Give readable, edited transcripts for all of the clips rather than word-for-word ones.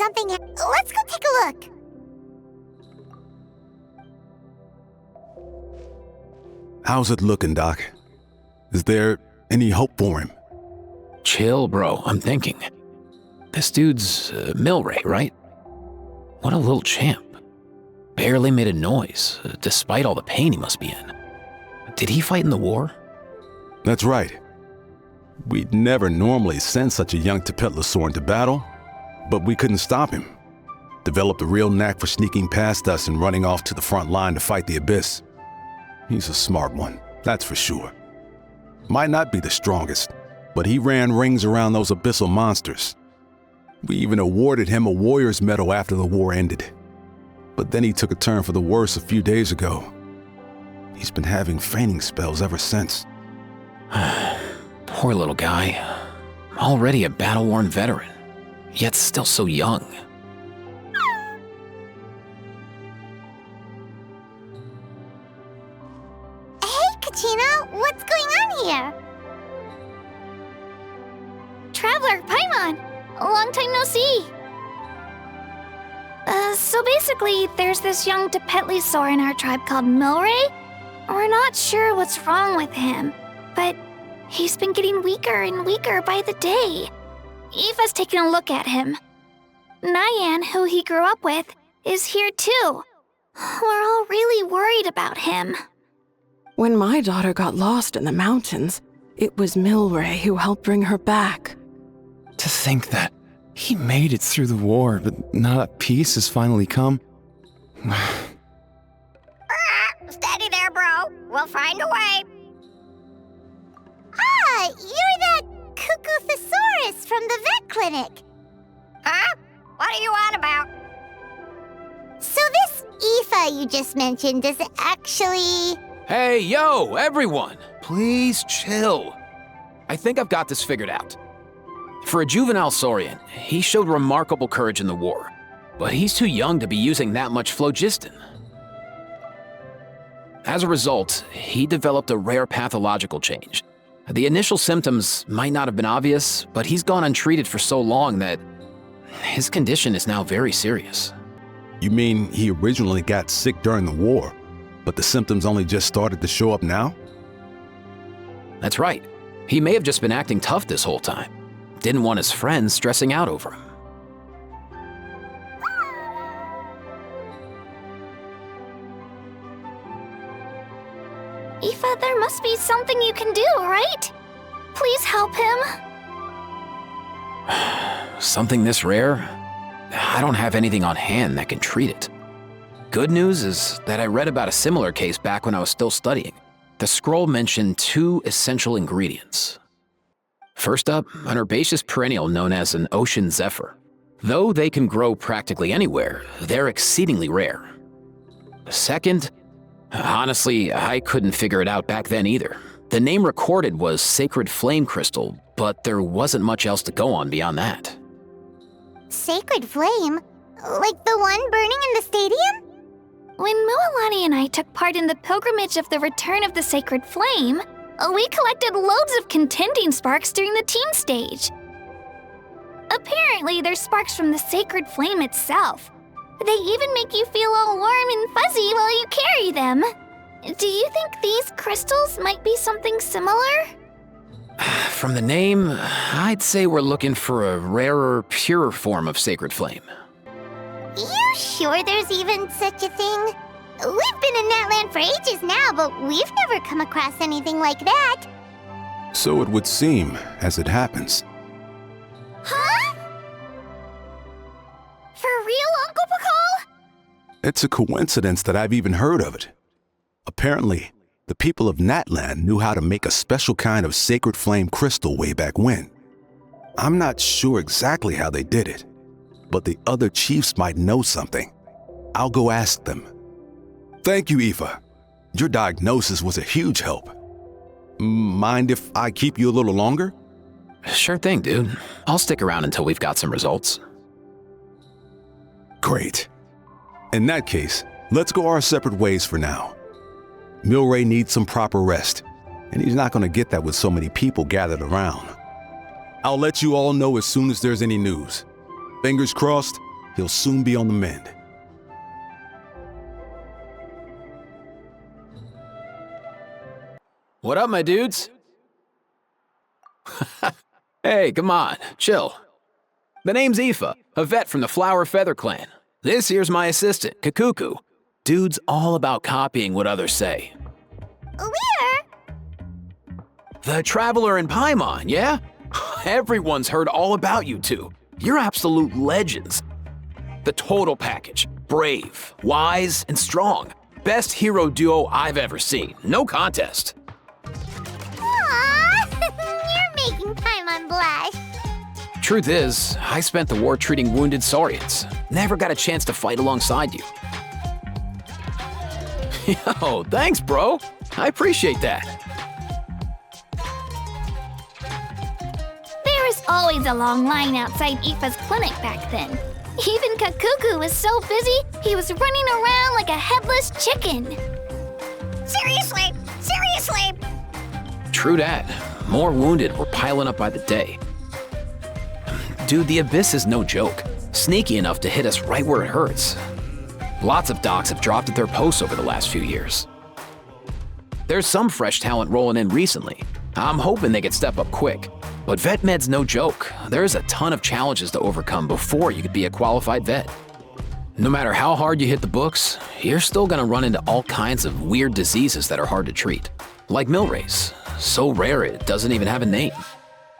something. Let's go take a look. How's it looking, Doc? Is there any hope for him? Chill, bro. I'm thinking. This dude's Milray, right? What a little champ. Barely made a noise, despite all the pain he must be in. Did he fight in the war? That's right. We'd never normally send such a young Tipetlasaur into battle, but we couldn't stop him. Developed a real knack for sneaking past us and running off to the front line to fight the Abyss. He's a smart one, that's for sure. Might not be the strongest, but he ran rings around those abyssal monsters. We even awarded him a Warrior's Medal after the war ended. But then he took a turn for the worse a few days ago. He's been having fainting spells ever since. Poor little guy. Already a battle-worn veteran, yet still so young. Hey, Kachina, what's going on here? Traveler, Paimon, long time no see. So basically, there's this young Tipetlasaur in our tribe called Milray. We're not sure what's wrong with him, but he's been getting weaker and weaker by the day. Eva's taking a look at him. Nyan, who he grew up with, is here too. We're all really worried about him. When my daughter got lost in the mountains, it was Milray who helped bring her back. To think that he made it through the war, but now that peace has finally come. Steady there, bro. We'll find a way. Ah, you're that Cuckoo Thesaurus from the vet clinic. Huh? What are you on about? So this Aoife you just mentioned, does it actually... Hey, yo, everyone! Please chill. I think I've got this figured out. For a juvenile Saurian, he showed remarkable courage in the war, but he's too young to be using that much phlogiston. As a result, he developed a rare pathological change. The initial symptoms might not have been obvious, but he's gone untreated for so long that his condition is now very serious. You mean he originally got sick during the war, but the symptoms only just started to show up now? That's right. He may have just been acting tough this whole time. Didn't want his friends stressing out over him. Aoife, there must be something you can do, right? Please help him. Something this rare? I don't have anything on hand that can treat it. Good news is that I read about a similar case back when I was still studying. The scroll mentioned 2 essential ingredients. First up, an herbaceous perennial known as an ocean zephyr. Though they can grow practically anywhere, they're exceedingly rare. Second, honestly, I couldn't figure it out back then either. The name recorded was Sacred Flame Crystal, but there wasn't much else to go on beyond that. Sacred Flame? Like the one burning in the stadium? When Mualani and I took part in the pilgrimage of the Return of the Sacred Flame, we collected loads of contending sparks during the team stage. Apparently, they're sparks from the Sacred Flame itself. They even make you feel all warm and fuzzy while you carry them. Do you think these crystals might be something similar? From the name, I'd say we're looking for a rarer, purer form of Sacred Flame. You sure there's even such a thing? We've been in Natlan for ages now, but we've never come across anything like that. So it would seem, as it happens. Huh? For real, Uncle Pakal? It's a coincidence that I've even heard of it. Apparently, the people of Natlan knew how to make a special kind of sacred flame crystal way back when. I'm not sure exactly how they did it, but the other chiefs might know something. I'll go ask them. Thank you, Aoife. Your diagnosis was a huge help. Mind if I keep you a little longer? Sure thing, dude. I'll stick around until we've got some results. Great. In that case, let's go our separate ways for now. Milray needs some proper rest, and he's not going to get that with so many people gathered around. I'll let you all know as soon as there's any news. Fingers crossed, He'll soon be on the mend. What up, my dudes? Hey, come on, chill. The name's Aoife, a vet from the Flower Feather clan. This here's my assistant, Kakuku. Dude's all about copying what others say. We're... The Traveler in Paimon, yeah? Everyone's heard all about you two. You're absolute legends. The total package. Brave, wise, and strong. Best hero duo I've ever seen. No contest. Aww, you're making Paimon blush. Truth is, I spent the war treating wounded Saurians. Never got a chance to fight alongside you. Yo, thanks, bro. I appreciate that. There was always a long line outside Aoife's clinic back then. Even Kakuku was so busy, he was running around like a headless chicken. Seriously, seriously. True that. More wounded were piling up by the day. Dude, the Abyss is no joke. Sneaky enough to hit us right where it hurts. Lots of docs have dropped at their posts over the last few years. There's some fresh talent rolling in recently. I'm hoping they could step up quick. But vet med's no joke. There's a ton of challenges to overcome before you could be a qualified vet. No matter how hard you hit the books, you're still gonna run into all kinds of weird diseases that are hard to treat. Like Milray's, so rare it doesn't even have a name.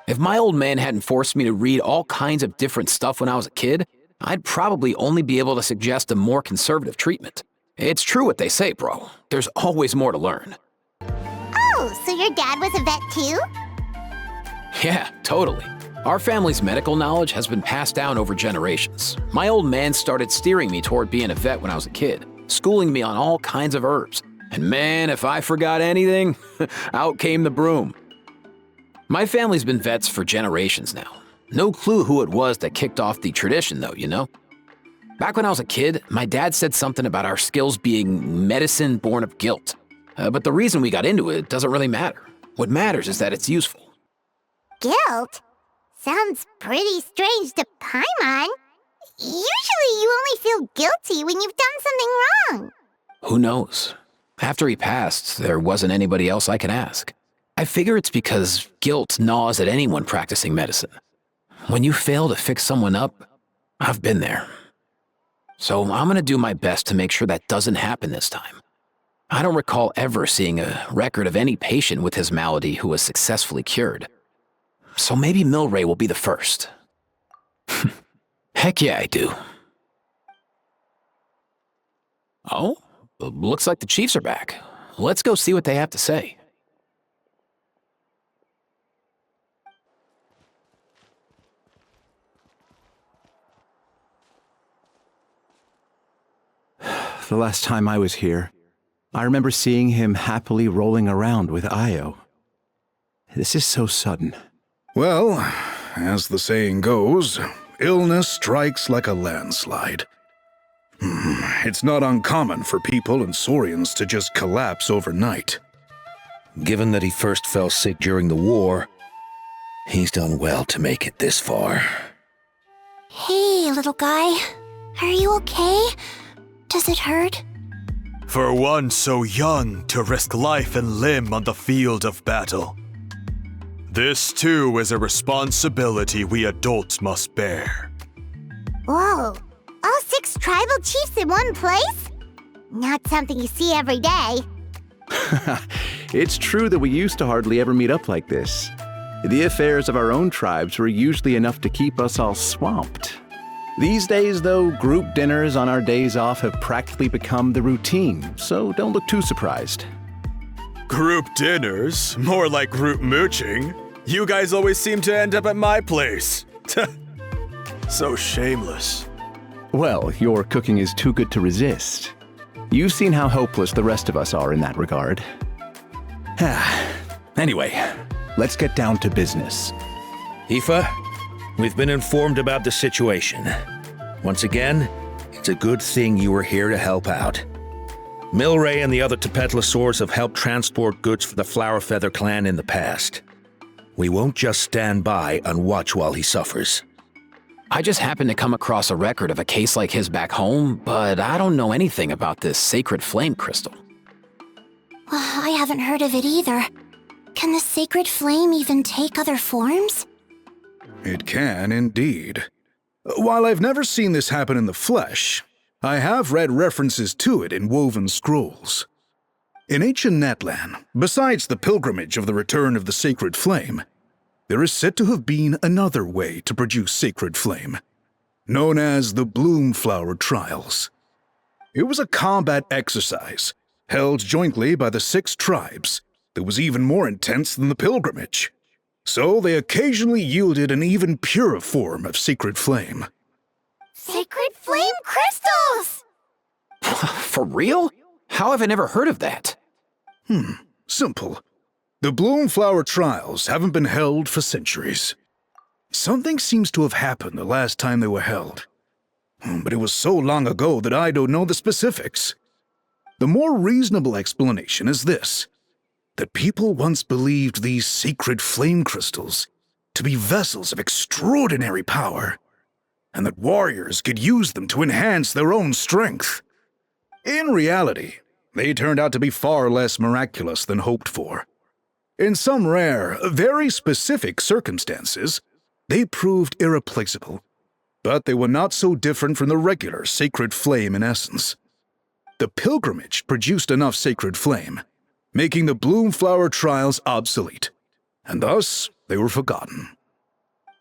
If my old man hadn't forced me to read all kinds of different stuff when I was a kid, I'd probably only be able to suggest a more conservative treatment. It's true what they say, bro. There's always more to learn. Oh, so your dad was a vet too? Yeah, totally. Our family's medical knowledge has been passed down over generations. My old man started steering me toward being a vet when I was a kid, schooling me on all kinds of herbs. And man, if I forgot anything, out came the broom. My family's been vets for generations now. No clue who it was that kicked off the tradition though, you know? Back when I was a kid, my dad said something about our skills being medicine born of guilt. But the reason we got into it doesn't really matter. What matters is that it's useful. Guilt? Sounds pretty strange to Paimon. Usually you only feel guilty when you've done something wrong. Who knows? After he passed, there wasn't anybody else I could ask. I figure it's because guilt gnaws at anyone practicing medicine. When you fail to fix someone up, I've been there. So I'm gonna do my best to make sure that doesn't happen this time. I don't recall ever seeing a record of any patient with his malady who was successfully cured. So maybe Milray will be the first. Heck yeah, I do. Oh, looks like the Chiefs are back. Let's go see what they have to say. The last time I was here, I remember seeing him happily rolling around with Io. This is so sudden. Well, as the saying goes, illness strikes like a landslide. It's not uncommon for people and Saurians to just collapse overnight. Given that he first fell sick during the war, he's done well to make it this far. Hey, little guy. Are you okay? Does it hurt? For one so young to risk life and limb on the field of battle. This too is a responsibility we adults must bear. Whoa, all 6 tribal chiefs in one place? Not something you see every day. It's true that we used to hardly ever meet up like this. The affairs of our own tribes were usually enough to keep us all swamped. These days, though, group dinners on our days off have practically become the routine, so don't look too surprised. Group dinners? More like group mooching. You guys always seem to end up at my place. So shameless. Well, your cooking is too good to resist. You've seen how hopeless the rest of us are in that regard. Anyway, let's get down to business. Aoife, we've been informed about the situation. Once again, it's a good thing you were here to help out. Milray and the other Tepetlosaurs have helped transport goods for the Flower Feather clan in the past. We won't just stand by and watch while he suffers. I just happened to come across a record of a case like his back home, but I don't know anything about this sacred flame crystal. I haven't heard of it either. Can the sacred flame even take other forms? It can indeed. While I've never seen this happen in the flesh, I have read references to it in woven scrolls. In ancient Natlan, besides the pilgrimage of the return of the sacred flame, there is said to have been another way to produce sacred flame, known as the Bloomflower Trials. It was a combat exercise held jointly by the 6 tribes that was even more intense than the pilgrimage. So they occasionally yielded an even purer form of sacred flame. Sacred flame crystals! For real? How have I never heard of that? Simple. The Bloomflower Trials haven't been held for centuries. Something seems to have happened the last time they were held. But it was so long ago that I don't know the specifics. The more reasonable explanation is this: that people once believed these sacred flame crystals to be vessels of extraordinary power, and that warriors could use them to enhance their own strength. In reality, they turned out to be far less miraculous than hoped for. In some rare, very specific circumstances, they proved irreplaceable, but they were not so different from the regular sacred flame in essence. The pilgrimage produced enough sacred flame, making the Bloomflower Trials obsolete, and thus they were forgotten.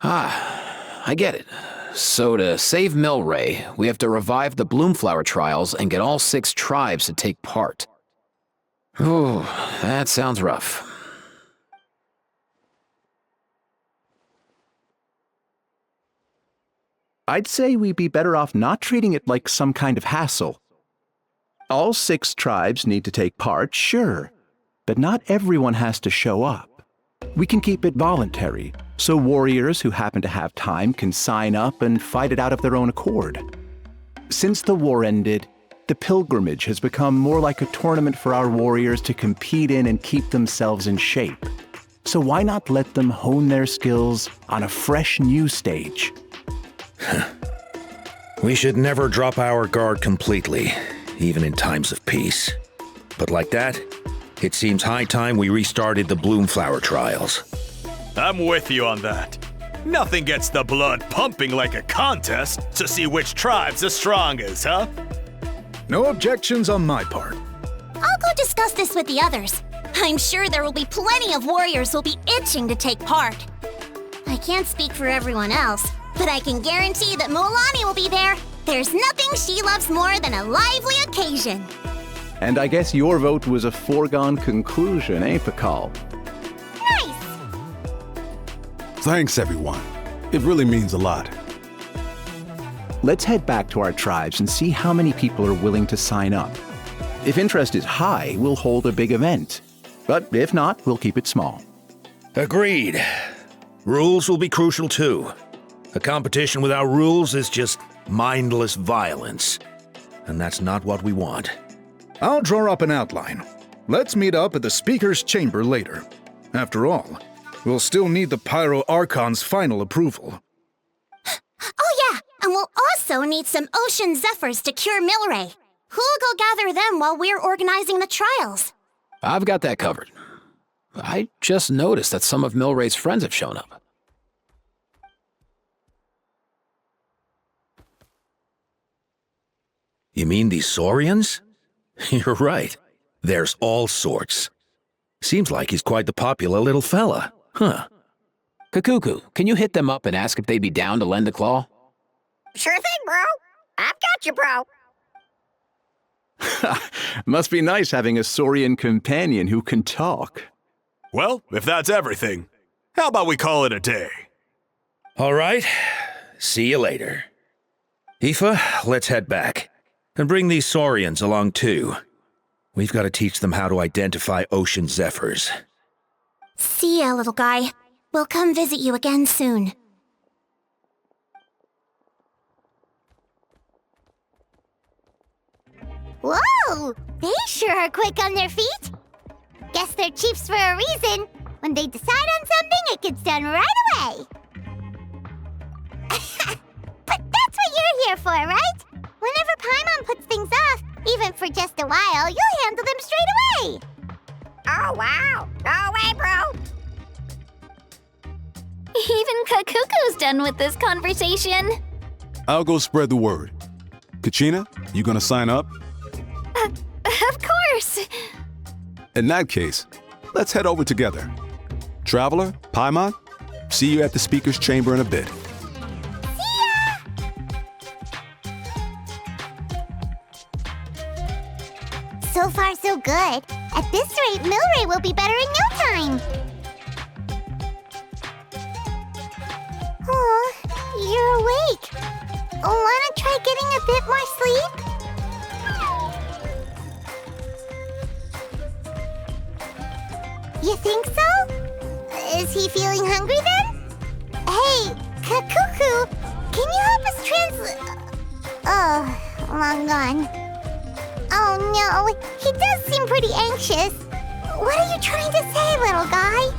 I get it. So to save Milray, we have to revive the Bloomflower Trials and get all 6 tribes to take part. Ooh, that sounds rough. I'd say we'd be better off not treating it like some kind of hassle. All 6 tribes need to take part, sure, but not everyone has to show up. We can keep it voluntary, so warriors who happen to have time can sign up and fight it out of their own accord. Since the war ended, the pilgrimage has become more like a tournament for our warriors to compete in and keep themselves in shape. So why not let them hone their skills on a fresh new stage? We should never drop our guard completely, even in times of peace. But like that, it seems high time we restarted the Bloomflower Trials. I'm with you on that. Nothing gets the blood pumping like a contest to see which tribe's the strongest, huh? No objections on my part. I'll go discuss this with the others. I'm sure there will be plenty of warriors who'll be itching to take part. I can't speak for everyone else, but I can guarantee that Molani will be there. There's nothing she loves more than a lively occasion. And I guess your vote was a foregone conclusion, eh, Pakal? Nice! Thanks, everyone. It really means a lot. Let's head back to our tribes and see how many people are willing to sign up. If interest is high, we'll hold a big event. But if not, we'll keep it small. Agreed. Rules will be crucial too. A competition without rules is just mindless violence. And that's not what we want. I'll draw up an outline. Let's meet up at the Speaker's Chamber later. After all, we'll still need the Pyro Archon's final approval. Oh yeah, and we'll also need some Ocean Zephyrs to cure Milray. Who'll go gather them while we're organizing the trials? I've got that covered. I just noticed that some of Milray's friends have shown up. You mean these Saurians? You're right. There's all sorts. Seems like he's quite the popular little fella, huh? Kakuku, can you hit them up and ask if they'd be down to lend a claw? Sure thing, bro. I've got you, bro. Must be nice having a Saurian companion who can talk. Well, if that's everything, how about we call it a day? All right. See you later. Aoife, let's head back. And bring these Saurians along too. We've got to teach them how to identify Ocean Zephyrs. See ya, little guy. We'll come visit you again soon. Whoa! They sure are quick on their feet. Guess they're chiefs for a reason. When they decide on something, it gets done right away. before, right? Whenever Paimon puts things off, even for just a while, you'll handle them straight away. Oh, wow. No way, bro. Even Kakuku's done with this conversation. I'll go spread the word. Kachina, you gonna sign up? Of course. In that case, let's head over together. Traveler, Paimon, see you at the speaker's chamber in a bit. So far, so good. At this rate, Milray will be better in no time. Oh, you're awake. Wanna try getting a bit more sleep? You think so? Is he feeling hungry then? Hey, Kakuku, can you help us Oh, long gone. Oh no, he does seem pretty anxious. What are you trying to say, little guy?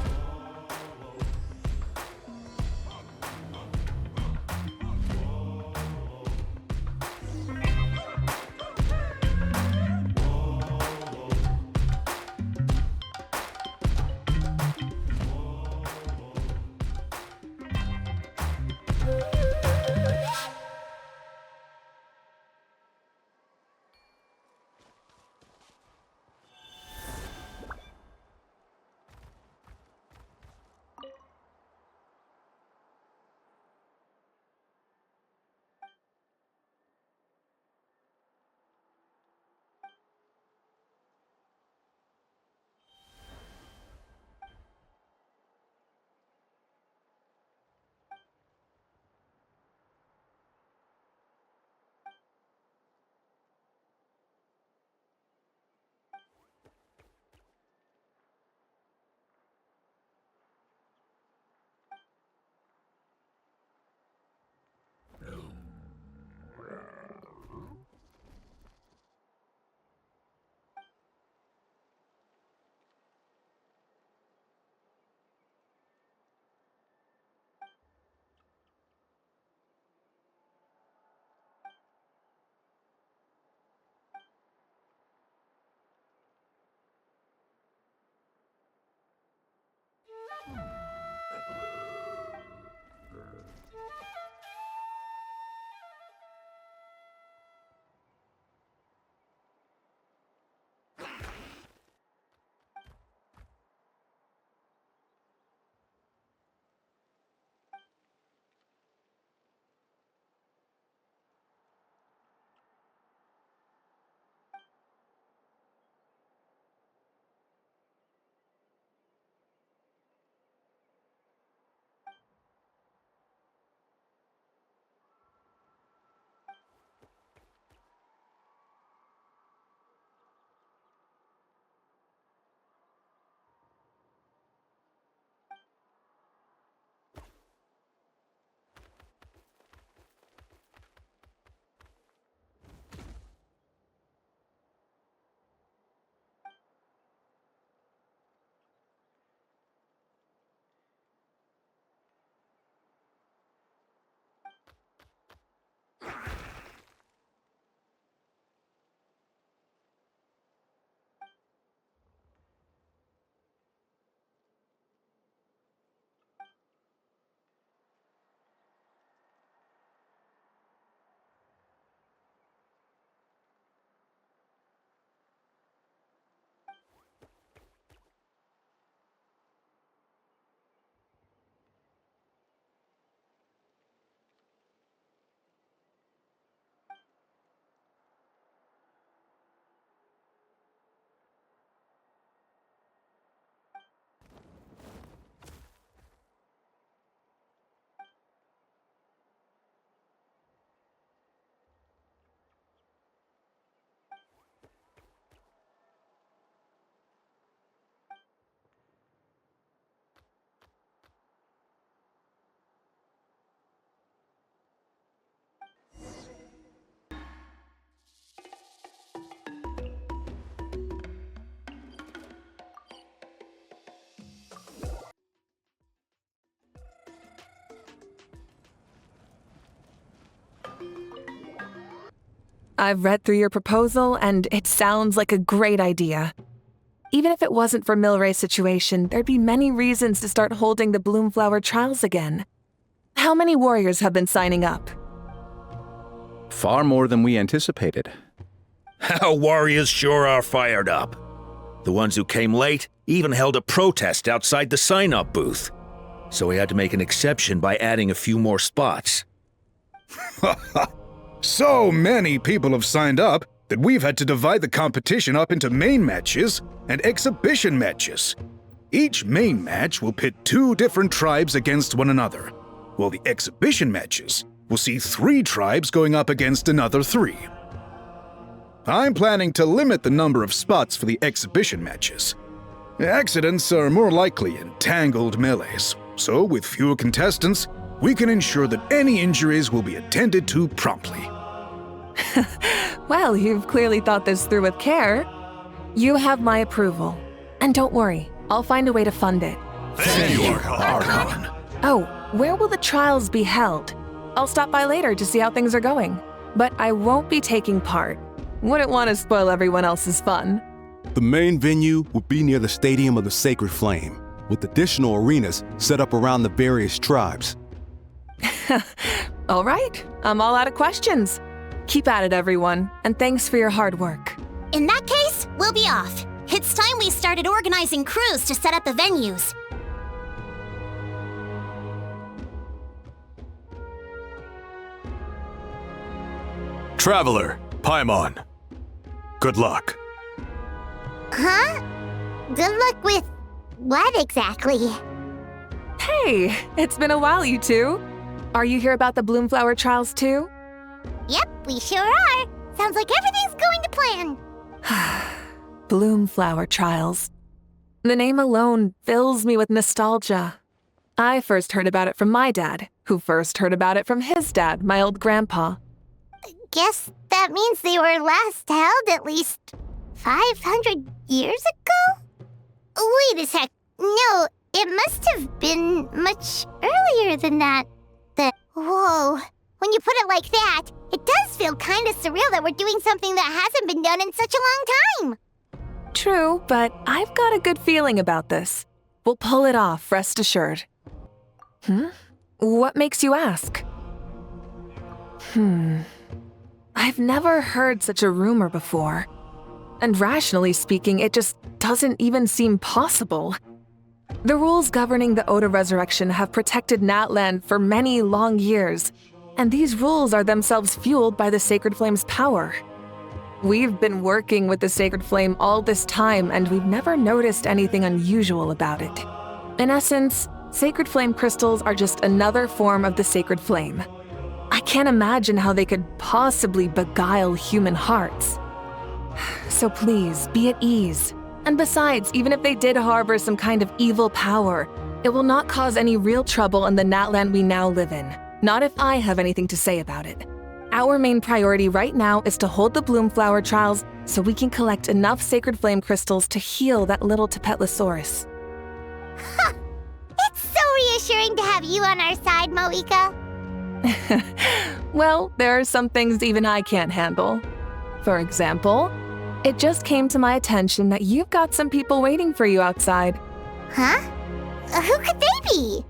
I've read through your proposal, and it sounds like a great idea. Even if it wasn't for Milray's situation, there'd be many reasons to start holding the Bloomflower trials again. How many warriors have been signing up? Far more than we anticipated. Our warriors sure are fired up. The ones who came late even held a protest outside the sign-up booth. So we had to make an exception by adding a few more spots. So many people have signed up that we've had to divide the competition up into main matches and exhibition matches. Each main match will pit 2 different tribes against one another, while the exhibition matches will see 3 tribes going up against another 3. I'm planning to limit the number of spots for the exhibition matches. Accidents are more likely in tangled melees, so with fewer contestants, we can ensure that any injuries will be attended to promptly. Well, you've clearly thought this through with care. You have my approval. And don't worry, I'll find a way to fund it. Thank you, Archon. Oh, where will the trials be held? I'll stop by later to see how things are going. But I won't be taking part. Wouldn't want to spoil everyone else's fun. The main venue will be near the Stadium of the Sacred Flame, with additional arenas set up around the various tribes. All right, I'm all out of questions. Keep at it, everyone, and thanks for your hard work. In that case, we'll be off. It's time we started organizing crews to set up the venues. Traveler, Paimon. Good luck. Huh? Good luck with what exactly? Hey, it's been a while, you two. Are you here about the Bloomflower trials too? Yep, we sure are. Sounds like everything's going to plan. Bloomflower trials. The name alone fills me with nostalgia. I first heard about it from my dad, who first heard about it from his dad, my old grandpa. Guess that means they were last held at least 500 years ago? Wait a sec. No, it must have been much earlier than that. Whoa. When you put it like that, it does feel kind of surreal that we're doing something that hasn't been done in such a long time. True, but I've got a good feeling about this. We'll pull it off, rest assured. What makes you ask? I've never heard such a rumor before. And rationally speaking, it just doesn't even seem possible. The rules governing the Oda resurrection have protected Natlan for many long years, and these rules are themselves fueled by the Sacred Flame's power. We've been working with the Sacred Flame all this time, and we've never noticed anything unusual about it. In essence, Sacred Flame crystals are just another form of the Sacred Flame. I can't imagine how they could possibly beguile human hearts. So please, be at ease. And besides, even if they did harbor some kind of evil power, it will not cause any real trouble in the Natlan we now live in. Not if I have anything to say about it. Our main priority right now is to hold the Bloomflower trials so we can collect enough Sacred Flame crystals to heal that little Tapetlosaurus. It's so reassuring to have you on our side, Moika. Well, there are some things even I can't handle. For example, it just came to my attention that you've got some people waiting for you outside. Huh? Who could they be?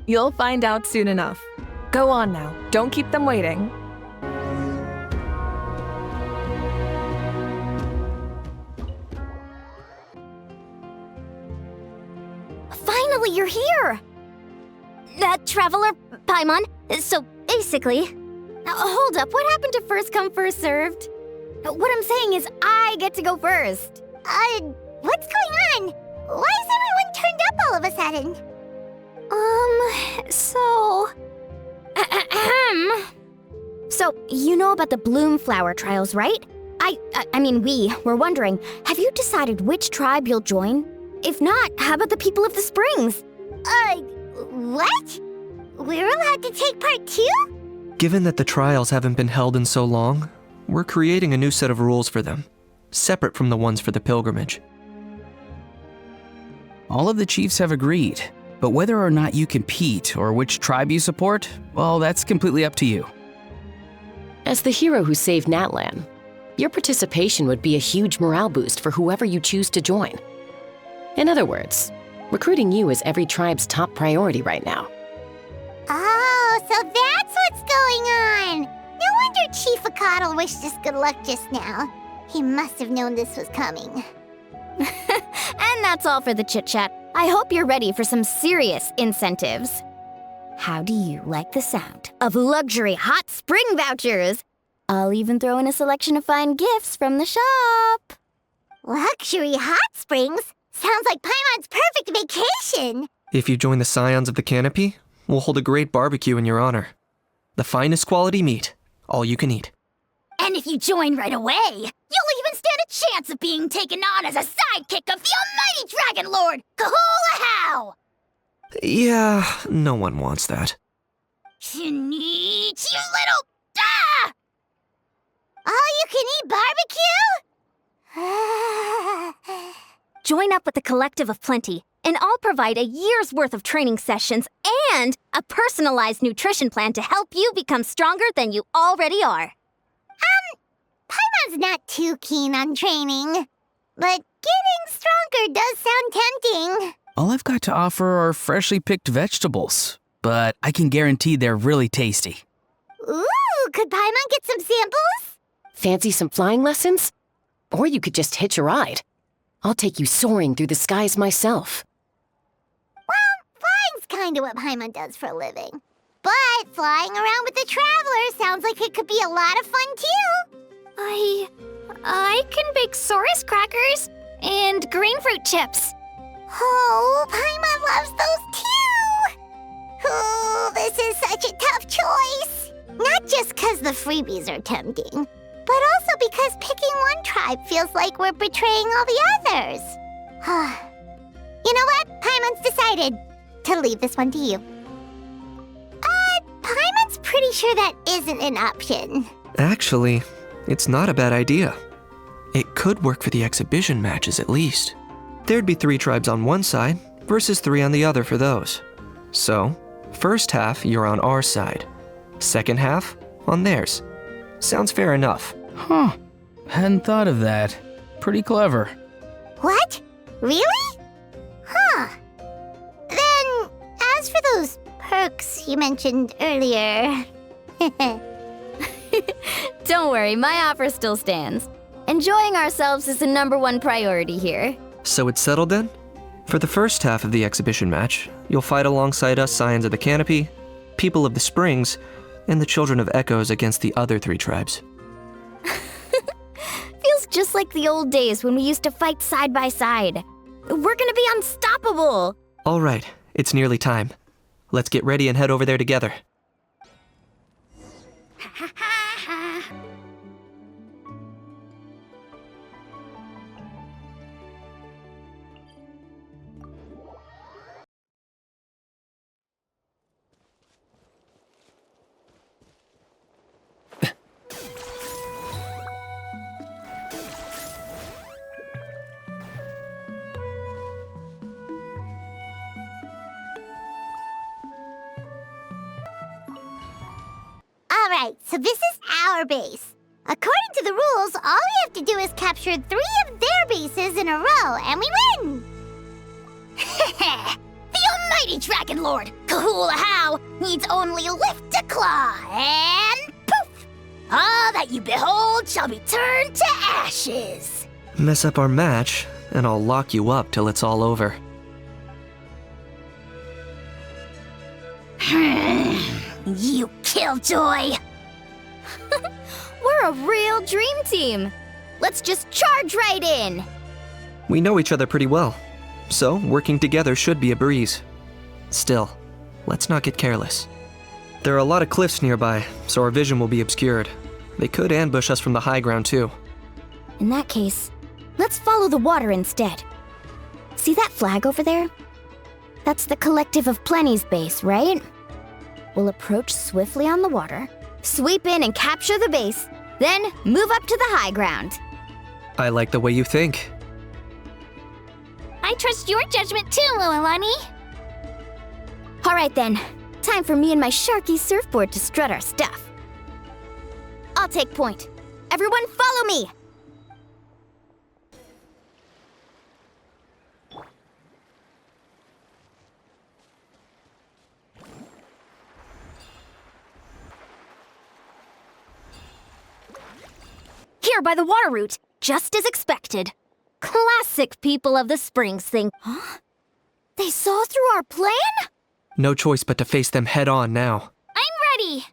You'll find out soon enough. Go on now, don't keep them waiting. Finally, you're here! Traveler, Paimon, so basically... hold up, what happened to first come, first served? What I'm saying is I get to go first. What's going on? Why is everyone turned up all of a sudden? So, you know about the Bloomflower trials, right? I mean, we were wondering, have you decided which tribe you'll join? If not, how about the people of the Springs? What? We're allowed to take part too? Given that the trials haven't been held in so long, we're creating a new set of rules for them, separate from the ones for the pilgrimage. All of the chiefs have agreed, but whether or not you compete or which tribe you support, well, that's completely up to you. As the hero who saved Natlan, your participation would be a huge morale boost for whoever you choose to join. In other words, recruiting you is every tribe's top priority right now. Oh, so that's what's going on! No wonder Chief Acatl wished us good luck just now. He must have known this was coming. And that's all for the chit-chat. I hope you're ready for some serious incentives. How do you like the sound of luxury hot spring vouchers? I'll even throw in a selection of fine gifts from the shop. Luxury hot springs? Sounds like Paimon's perfect vacation! If you join the Scions of the Canopy, we'll hold a great barbecue in your honor. The finest quality meat, all you can eat. And if you join right away, you'll even stand a chance of being taken on as a sidekick of the almighty Dragon Lord, Kahula-How! Yeah, no one wants that. You little... Ah! All-you-can-eat barbecue? Join up with the Collective of Plenty, and I'll provide a year's worth of training sessions and a personalized nutrition plan to help you become stronger than you already are. Paimon's not too keen on training, but getting stronger does sound tempting. All I've got to offer are freshly picked vegetables, but I can guarantee they're really tasty. Ooh, could Paimon get some samples? Fancy some flying lessons? Or you could just hitch a ride. I'll take you soaring through the skies myself. Well, flying's kinda what Paimon does for a living. But flying around with the Traveler sounds like it could be a lot of fun too. I can bake Saurus crackers and green fruit chips. Oh, Paimon loves those too! Oh, this is such a tough choice. Not just because the freebies are tempting, but also because picking one tribe feels like we're betraying all the others. You know what? Paimon's decided to leave this one to you. Paimon's pretty sure that isn't an option. Actually, it's not a bad idea. It could work for the exhibition matches at least. There'd be 3 tribes on one side versus 3 on the other for those. So, first half you're on our side. Second half on theirs. Sounds fair enough. Huh. Hadn't thought of that. Pretty clever. What? Really? Huh. Then, as for those perks you mentioned earlier... Don't worry, my offer still stands. Enjoying ourselves is the #1 priority here. So it's settled then? For the first half of the exhibition match, you'll fight alongside us Scions of the Canopy, People of the Springs, and the Children of Echoes against the other 3 tribes. Feels just like the old days when we used to fight side by side. We're gonna be unstoppable! All right, it's nearly time. Let's get ready and head over there together. Alright, so this is our base. According to the rules, all we have to do is capture 3 of their bases in a row, and we win! The almighty Dragon Lord, Kahula-How, needs only lift a claw, and poof! All that you behold shall be turned to ashes. Mess up our match, and I'll lock you up till it's all over. You killjoy! We're a real dream team. Let's just charge right in. We know each other pretty well, so working together should be a breeze. Still, let's not get careless. There are a lot of cliffs nearby, so our vision will be obscured. They could ambush us from the high ground too. In that case, let's follow the water instead. See that flag over there? That's the Collective of Plenty's base, right? We'll approach swiftly on the water, sweep in and capture the base, then move up to the high ground. I like the way you think. I trust your judgment too, Lualani. All right then, time for me and my Sharky surfboard to strut our stuff. I'll take point. Everyone follow me! Here by the water root, just as expected. Classic people of the Springs thing. Huh? They saw through our plan? No choice but to face them head on now. I'm ready!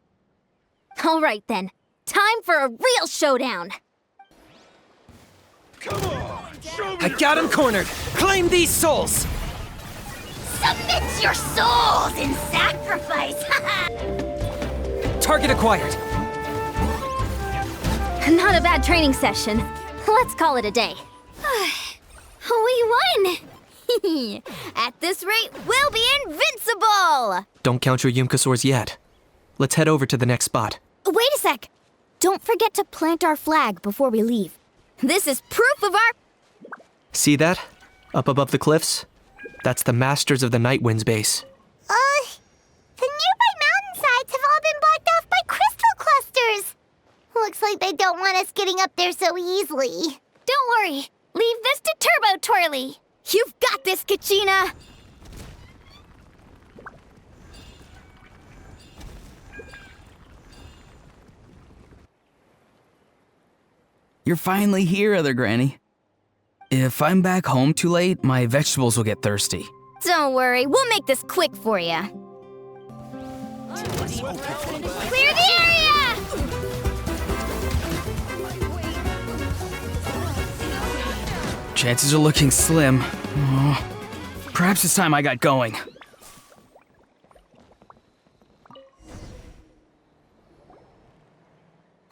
All right then, time for a real showdown. I got him cornered! Claim these souls! Submit your souls in sacrifice! Target acquired! Not a bad training session. Let's call it a day. We won! At this rate, we'll be invincible! Don't count your Yumkasaurs yet. Let's head over to the next spot. Wait a sec! Don't forget to plant our flag before we leave. This is proof of our... See that? Up above the cliffs? That's the Masters of the Nightwind's base. The nearby mountainsides have all been blocked off by crystal clusters. Looks like they don't want us getting up there so easily. Don't worry. Leave this to Turbo Twirly. You've got this, Kachina! You're finally here, Other Granny. If I'm back home too late, my vegetables will get thirsty. Don't worry, we'll make this quick for you. Clear the area! Chances are looking slim. Oh, perhaps it's time I got going.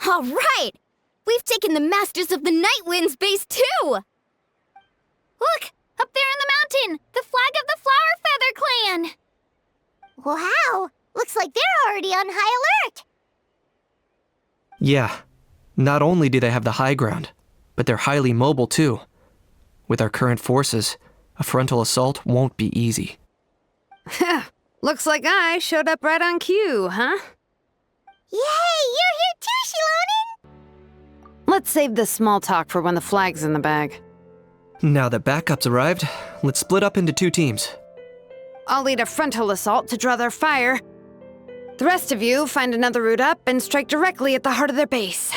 All right! We've taken the Masters of the Nightwind's base too! Look! Up there in the mountain! The flag of the Flower Feather Clan! Wow! Looks like they're already on high alert! Yeah. Not only do they have the high ground, but they're highly mobile too. With our current forces, a frontal assault won't be easy. Looks like I showed up right on cue, huh? Yay! You're here too, Shilonen! Let's save this small talk for when the flag's in the bag. Now that backup's arrived, let's split up into 2 teams. I'll lead a frontal assault to draw their fire. The rest of you find another route up and strike directly at the heart of their base.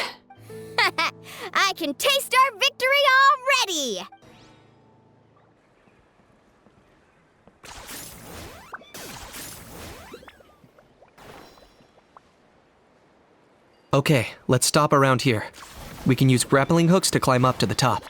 I can taste our victory already! Okay, let's stop around here. We can use grappling hooks to climb up to the top.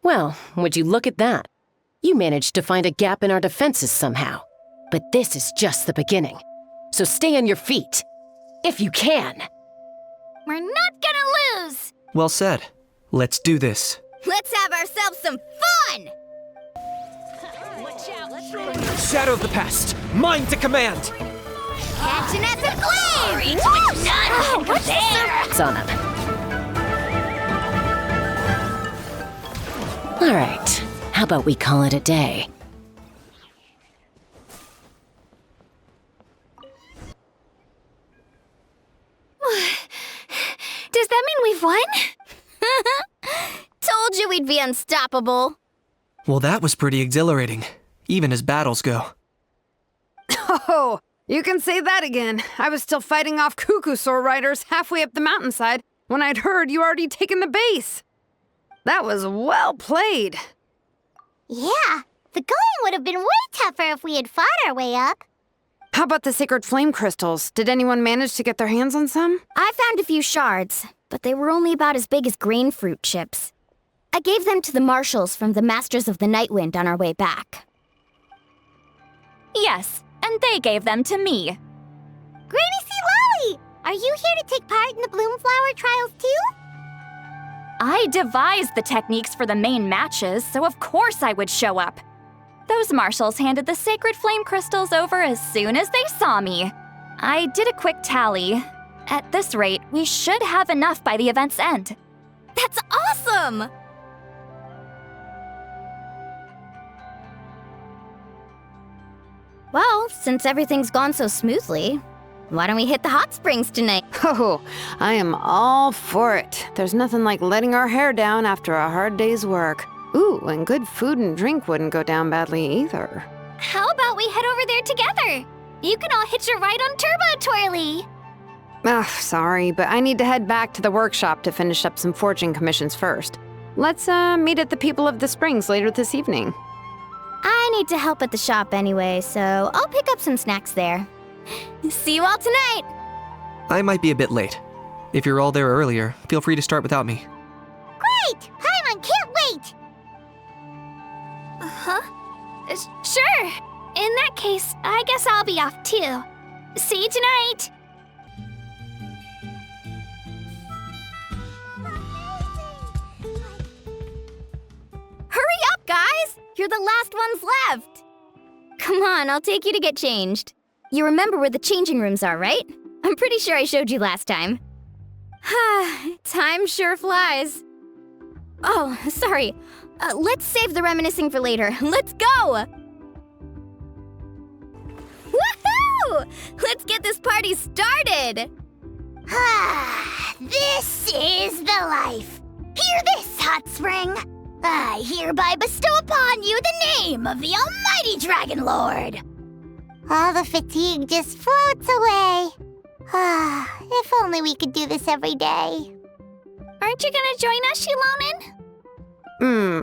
Well, would you look at that? You managed to find a gap in our defenses somehow. But this is just the beginning. So stay on your feet. If you can. We're not gonna lose! Well said. Let's do this. Let's have ourselves some fun! Shadow of the past, mine to command! Catching at the flame! Reach which none can compare! It's on him. All right, how about we call it a day? Does that mean we've won? Told you we'd be unstoppable. Well, that was pretty exhilarating, even as battles go. Oh, you can say that again. I was still fighting off Cuckoosaur riders halfway up the mountainside when I'd heard you already taken the base. That was well played. Yeah, the going would have been way tougher if we had fought our way up. How about the sacred flame crystals? Did anyone manage to get their hands on some? I found a few shards, but they were only about as big as grain fruit chips. I gave them to the marshals from the Masters of the Nightwind on our way back. Yes, and they gave them to me. Granny Citlali! Are you here to take part in the Bloomflower trials too? I devised the techniques for the main matches, so of course I would show up. Those marshals handed the sacred flame crystals over as soon as they saw me. I did a quick tally. At this rate, we should have enough by the event's end. That's awesome! Well, since everything's gone so smoothly, why don't we hit the hot springs tonight? Oh, I am all for it. There's nothing like letting our hair down after a hard day's work. Ooh, and good food and drink wouldn't go down badly either. How about we head over there together? You can all hitch a ride on Turbo Twirly. Ugh, sorry, but I need to head back to the workshop to finish up some forging commissions first. Let's meet at the People of the Springs later this evening. I need to help at the shop anyway, so I'll pick up some snacks there. See you all tonight! I might be a bit late. If you're all there earlier, feel free to start without me. Great! Paimon can't wait! Huh? Sure. In that case, I guess I'll be off too. See you tonight! Hurry up, guys! You're the last ones left! Come on, I'll take you to get changed. You remember where the changing rooms are, right? I'm pretty sure I showed you last time. Time sure flies. Oh, sorry. Let's save the reminiscing for later. Let's go! Woohoo! Let's get this party started! This is the life. Hear this, hot spring. I hereby bestow upon you the name of the almighty Dragon Lord. All the fatigue just floats away. If only we could do this every day. Aren't you gonna join us, Shilonen?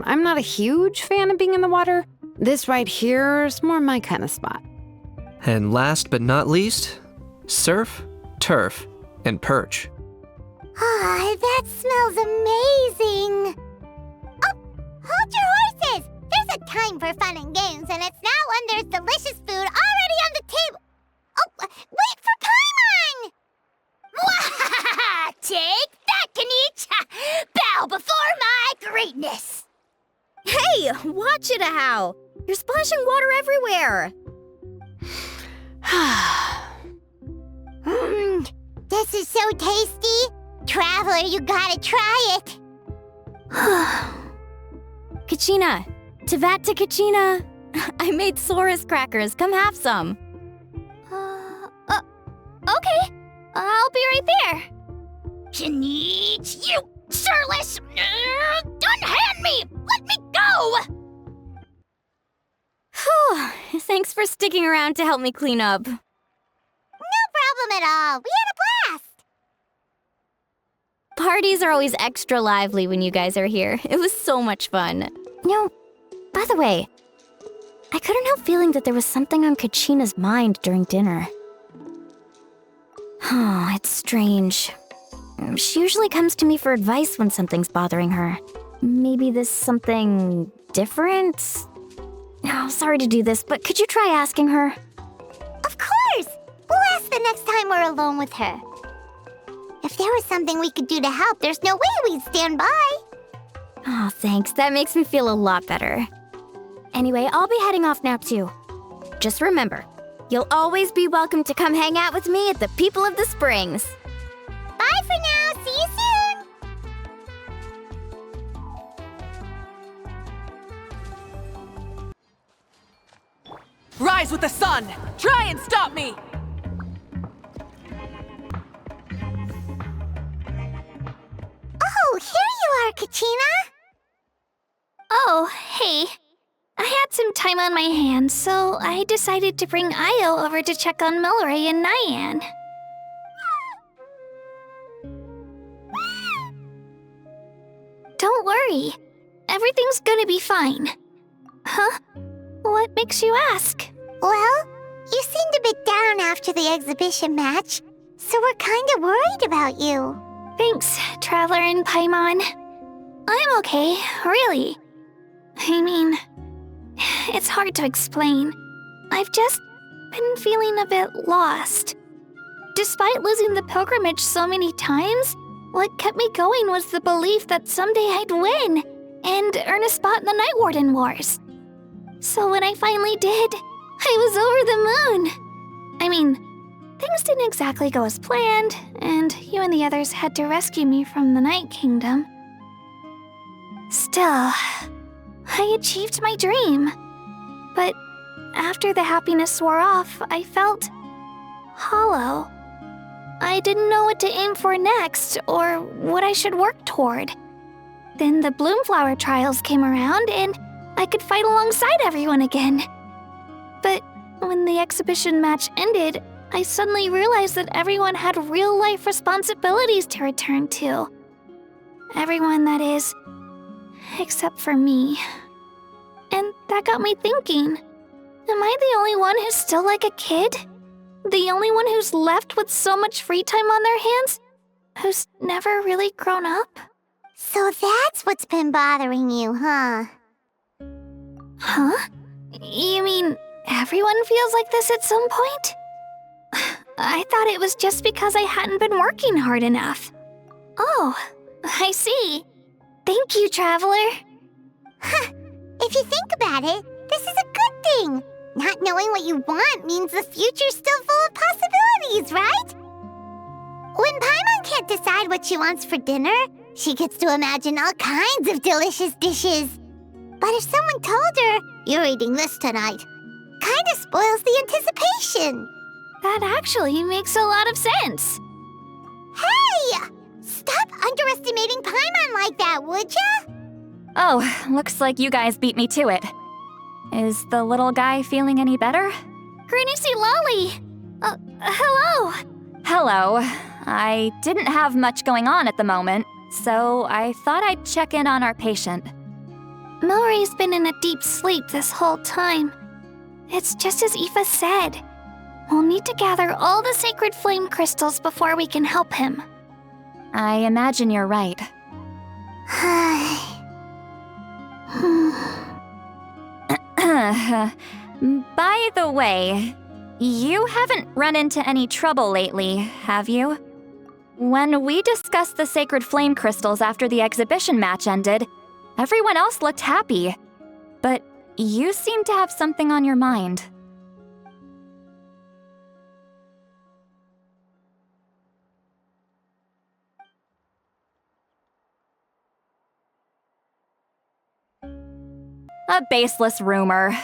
I'm not a huge fan of being in the water. This right here's more my kind of spot. And last but not least, surf, turf, and perch. That smells amazing. Oh, hold your horses! There's a time for fun and games, and it's now when there's delicious food already on the table. Oh, wait for Paimon! Take that, Kanich! Bow before my greatness! Hey, watch it, How! You're splashing water everywhere! This is so tasty. Traveler, you gotta try it. Kachina! Tevat to Kachina! I made Sora's crackers. Come have some. Okay. I'll be right there. Kanich, you shirtless! Unhand me! Let me go! Whew. Thanks for sticking around to help me clean up. No problem at all. We had a blast. Parties are always extra lively when you guys are here. It was so much fun. By the way, I couldn't help feeling that there was something on Kachina's mind during dinner. Oh, it's strange. She usually comes to me for advice when something's bothering her. Maybe this something different? Oh, sorry to do this, but could you try asking her? Of course! We'll ask the next time we're alone with her. If there was something we could do to help, there's no way we'd stand by. Oh, thanks. That makes me feel a lot better. Anyway, I'll be heading off now, too. Just remember, you'll always be welcome to come hang out with me at the People of the Springs. Bye for now. See you soon. Rise with the sun! Try and stop me! Oh, here you are, Kachina! Oh, hey. I had some time on my hands, so I decided to bring Io over to check on Milray and Nyan. Don't worry. Everything's gonna be fine. Huh? What makes you ask? Well, you seemed a bit down after the exhibition match, so we're kinda worried about you. Thanks, Traveler and Paimon. I'm okay, really. I mean, it's hard to explain. I've just been feeling a bit lost. Despite losing the pilgrimage so many times, what kept me going was the belief that someday I'd win and earn a spot in the Night Warden Wars. So when I finally did, I was over the moon. I mean, things didn't exactly go as planned, and you and the others had to rescue me from the Night Kingdom. Still, I achieved my dream. But after the happiness wore off, I felt hollow. I didn't know what to aim for next, or what I should work toward. Then the Bloomflower trials came around, and I could fight alongside everyone again. But when the exhibition match ended, I suddenly realized that everyone had real-life responsibilities to return to. Everyone, that is, except for me. And that got me thinking, am I the only one who's still like a kid? The only one who's left with so much free time on their hands? Who's never really grown up? So that's what's been bothering you, huh? Huh? You mean everyone feels like this at some point? I thought it was just because I hadn't been working hard enough. Oh, I see. Thank you, Traveler. Huh. If you think about it, this is a good thing. Not knowing what you want means the future's still full of possibilities, right? When Paimon can't decide what she wants for dinner, she gets to imagine all kinds of delicious dishes. But if someone told her, "You're eating this tonight," kinda spoils the anticipation. That actually makes a lot of sense. Hey! Stop underestimating Paimon like that, would ya? Oh, looks like you guys beat me to it. Is the little guy feeling any better? Granny Citlali! Hello! Hello. I didn't have much going on at the moment, so I thought I'd check in on our patient. Milray's been in a deep sleep this whole time. It's just as Aoife said. We'll need to gather all the sacred flame crystals before we can help him. I imagine you're right. By the way, you haven't run into any trouble lately, have you? When we discussed the sacred flame crystals after the exhibition match ended, everyone else looked happy. But you seem to have something on your mind. A baseless rumor,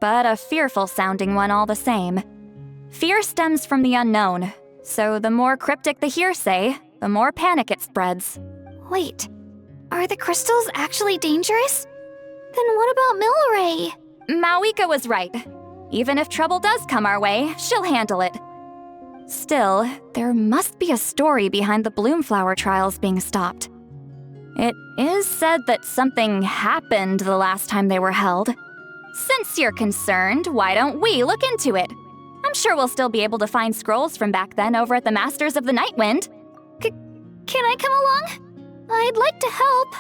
but a fearful-sounding one all the same. Fear stems from the unknown, so the more cryptic the hearsay, the more panic it spreads. Wait, are the crystals actually dangerous? Then what about Milray? Mawika was right. Even if trouble does come our way, she'll handle it. Still, there must be a story behind the Bloomflower trials being stopped. It is said that something happened the last time they were held. Since you're concerned, why don't we look into it? I'm sure we'll still be able to find scrolls from back then over at the Masters of the Nightwind. Can I come along? I'd like to help.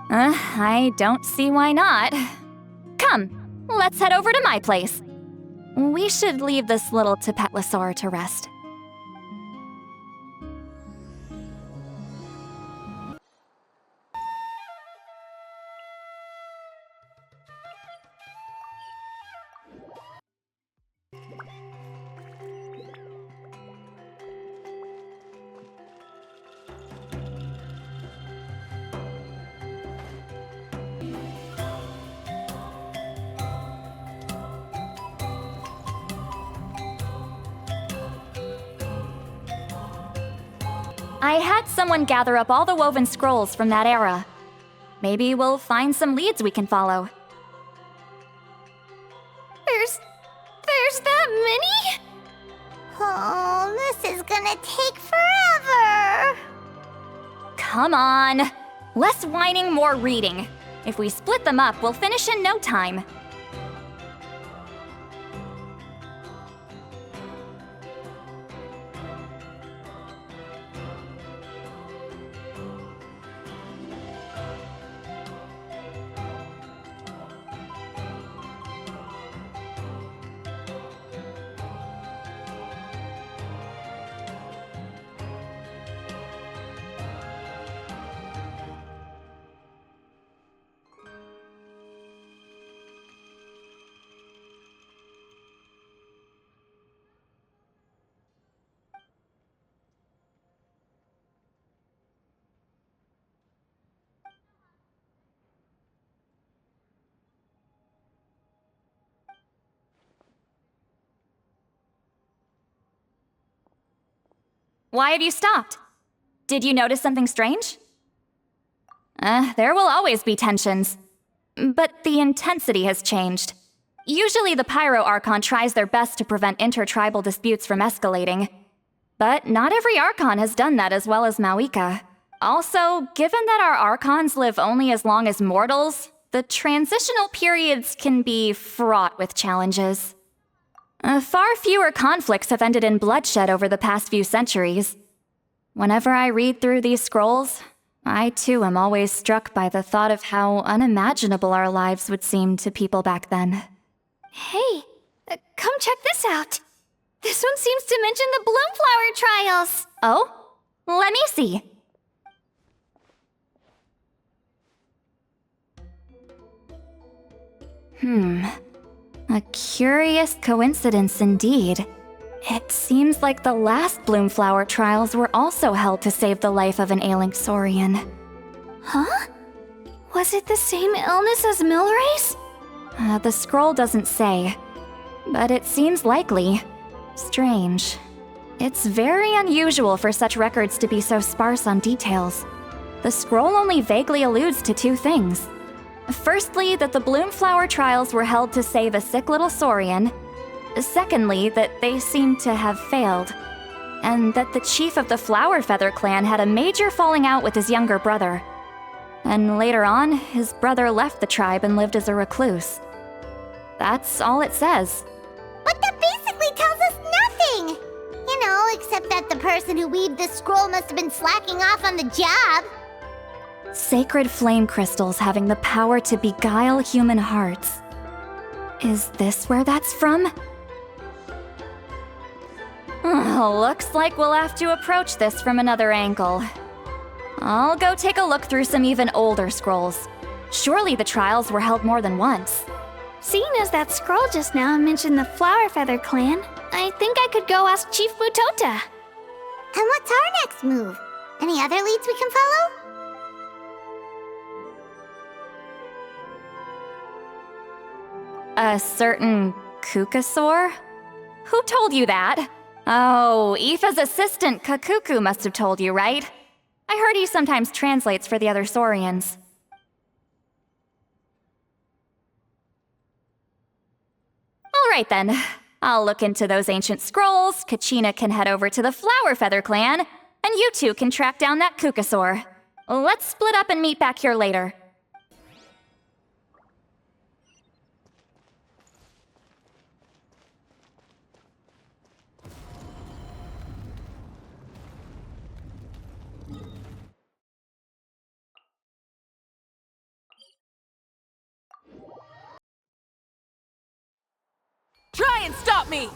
I don't see why not. Come, let's head over to my place. We should leave this little Tapetlosaur to rest. I had someone gather up all the woven scrolls from that era. Maybe we'll find some leads we can follow. There's that many? Oh, this is gonna take forever. Come on. Less whining, more reading. If we split them up, we'll finish in no time. Why have you stopped? Did you notice something strange? There will always be tensions. But the intensity has changed. Usually the Pyro Archon tries their best to prevent intertribal disputes from escalating. But not every Archon has done that as well as Mauika. Also, given that our Archons live only as long as mortals, the transitional periods can be fraught with challenges. Far fewer conflicts have ended in bloodshed over the past few centuries. Whenever I read through these scrolls, I too am always struck by the thought of how unimaginable our lives would seem to people back then. Hey, come check this out. This one seems to mention the Bloomflower trials. Oh? Let me see. A curious coincidence indeed. It seems like the last Bloomflower trials were also held to save the life of an ailing Saurian. Huh? Was it the same illness as Milray's? The scroll doesn't say, but it seems likely. Strange. It's very unusual for such records to be so sparse on details. The scroll only vaguely alludes to two things. Firstly, that the Bloomflower trials were held to save a sick little Saurian. Secondly, that they seem to have failed. And that the chief of the Flower Feather clan had a major falling out with his younger brother. And later on, his brother left the tribe and lived as a recluse. That's all it says. But that basically tells us nothing! You know, except that the person who weaved this scroll must have been slacking off on the job. Sacred flame crystals having the power to beguile human hearts. Is this where that's from? Looks like we'll have to approach this from another angle. I'll go take a look through some even older scrolls. Surely the trials were held more than once. Seeing as that scroll just now mentioned the Flower Feather clan, I think I could go ask Chief Mutota. And what's our next move? Any other leads we can follow? A certain Kukasaur? Who told you that? Oh, Aoife's assistant Kakuku must have told you, right? I heard he sometimes translates for the other Saurians. Alright then. I'll look into those ancient scrolls, Kachina can head over to the Flower Feather clan, and you two can track down that Kukasaur. Let's split up and meet back here later. Try and stop me!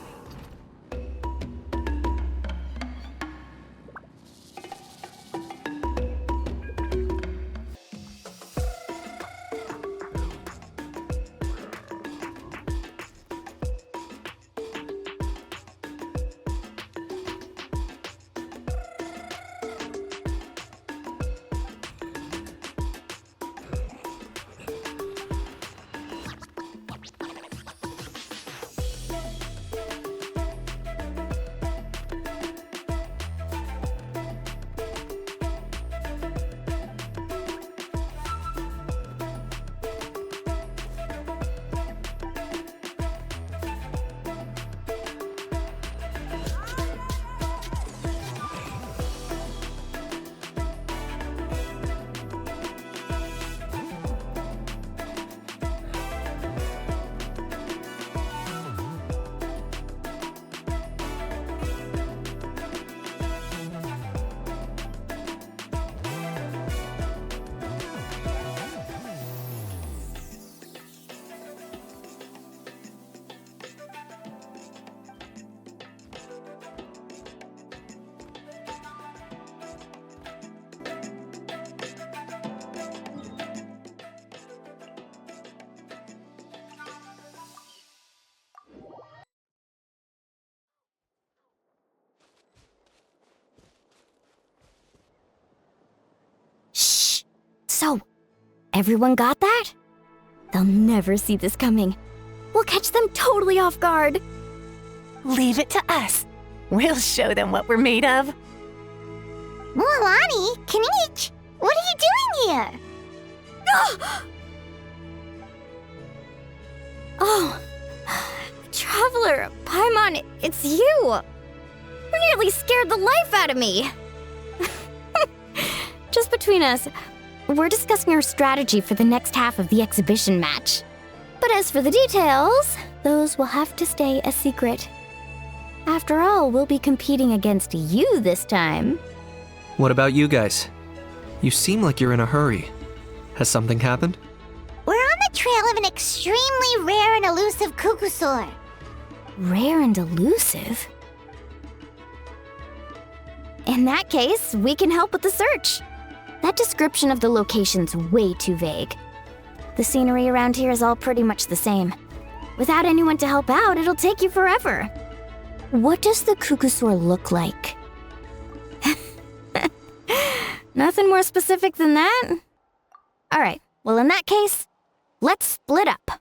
So, everyone got that? They'll never see this coming. We'll catch them totally off guard. Leave it to us. We'll show them what we're made of. Mualani, Kinich, what are you doing here? Oh, Traveler, Paimon, it's you! You nearly scared the life out of me! Just between us, we're discussing our strategy for the next half of the exhibition match. But as for the details, those will have to stay a secret. After all, we'll be competing against you this time. What about you guys? You seem like you're in a hurry. Has something happened? We're on the trail of an extremely rare and elusive Kukusaur. Rare and elusive? In that case, we can help with the search. That description of the location's way too vague. The scenery around here is all pretty much the same. Without anyone to help out, it'll take you forever. What does the Kukusaur look like? Nothing more specific than that? Alright, well in that case, let's split up.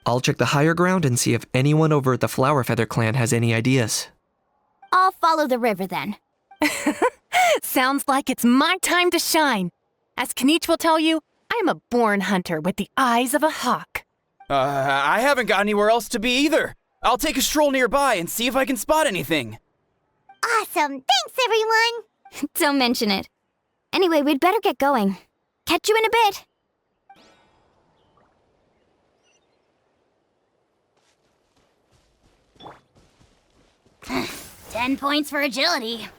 I'll check the higher ground and see if anyone over at the Flower Feather clan has any ideas. I'll follow the river then. Sounds like it's my time to shine. As Kinich will tell you, I am a born hunter with the eyes of a hawk. I haven't got anywhere else to be either. I'll take a stroll nearby and see if I can spot anything. Awesome, thanks everyone! Don't mention it. Anyway, we'd better get going. Catch you in a bit. 10 points for agility.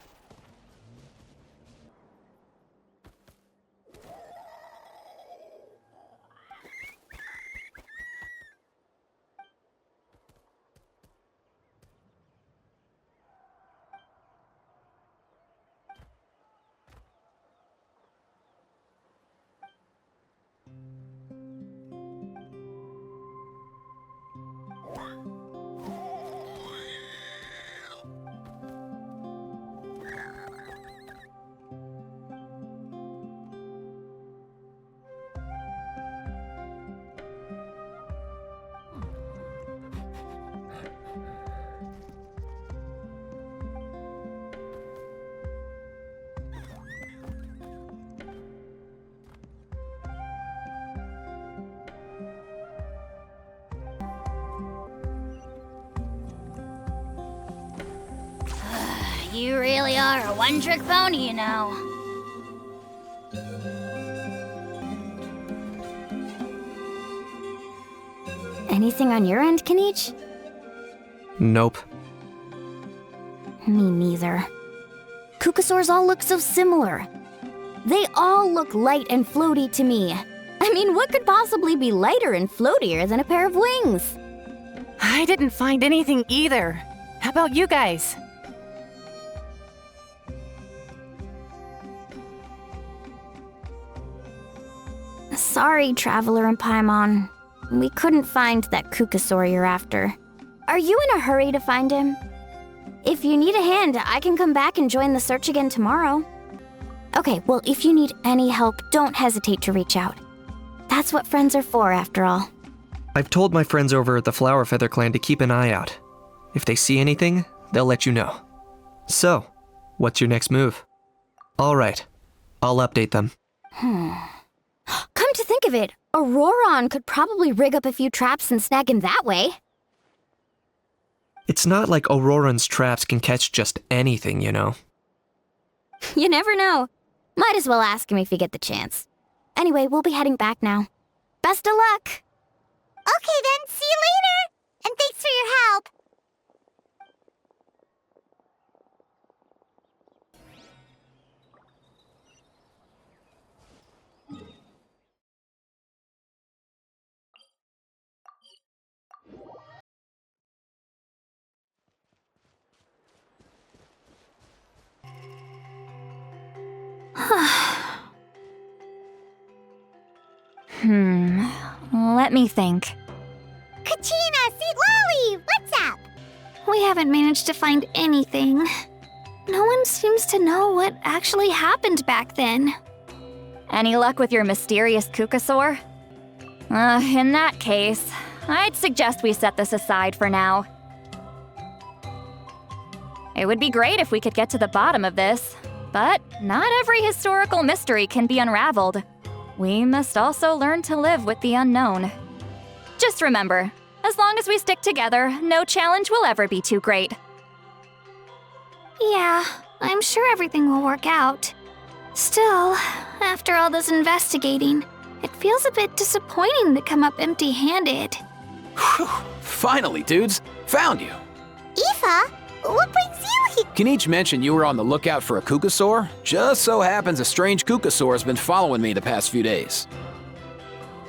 You really are a one-trick pony, you know. Anything on your end, Kinich? Nope. Me neither. Kukusaurs all look so similar. They all look light and floaty to me. I mean, what could possibly be lighter and floatier than a pair of wings? I didn't find anything either. How about you guys? Sorry, Traveler and Paimon. We couldn't find that Kukusaur you're after. Are you in a hurry to find him? If you need a hand, I can come back and join the search again tomorrow. Okay, well, if you need any help, don't hesitate to reach out. That's what friends are for, after all. I've told my friends over at the Flower Feather clan to keep an eye out. If they see anything, they'll let you know. So, what's your next move? All right, I'll update them. Come to think of it, Auroron could probably rig up a few traps and snag him that way. It's not like Auroran's traps can catch just anything, you know. You never know. Might as well ask him if you get the chance. Anyway, we'll be heading back now. Best of luck! Okay then, see you later! And thanks for your help! Let me think. Kachina, citlali, what's up? We haven't managed to find anything. No one seems to know what actually happened back then. Any luck with your mysterious Kukusaur? In that case, I'd suggest we set this aside for now. It would be great if we could get to the bottom of this, But not every historical mystery can be unraveled. We must also learn to live with the unknown. Just remember, as long as we stick together, no challenge will ever be too great. Yeah, I'm sure everything will work out. Still, after all this investigating, it feels a bit disappointing to come up empty-handed. Whew, finally, dudes. Found you. Aoife, what brings you here? Kinich mentioned you were on the lookout for a kukasaur. Just so happens a strange kukasaur has been following me the past few days.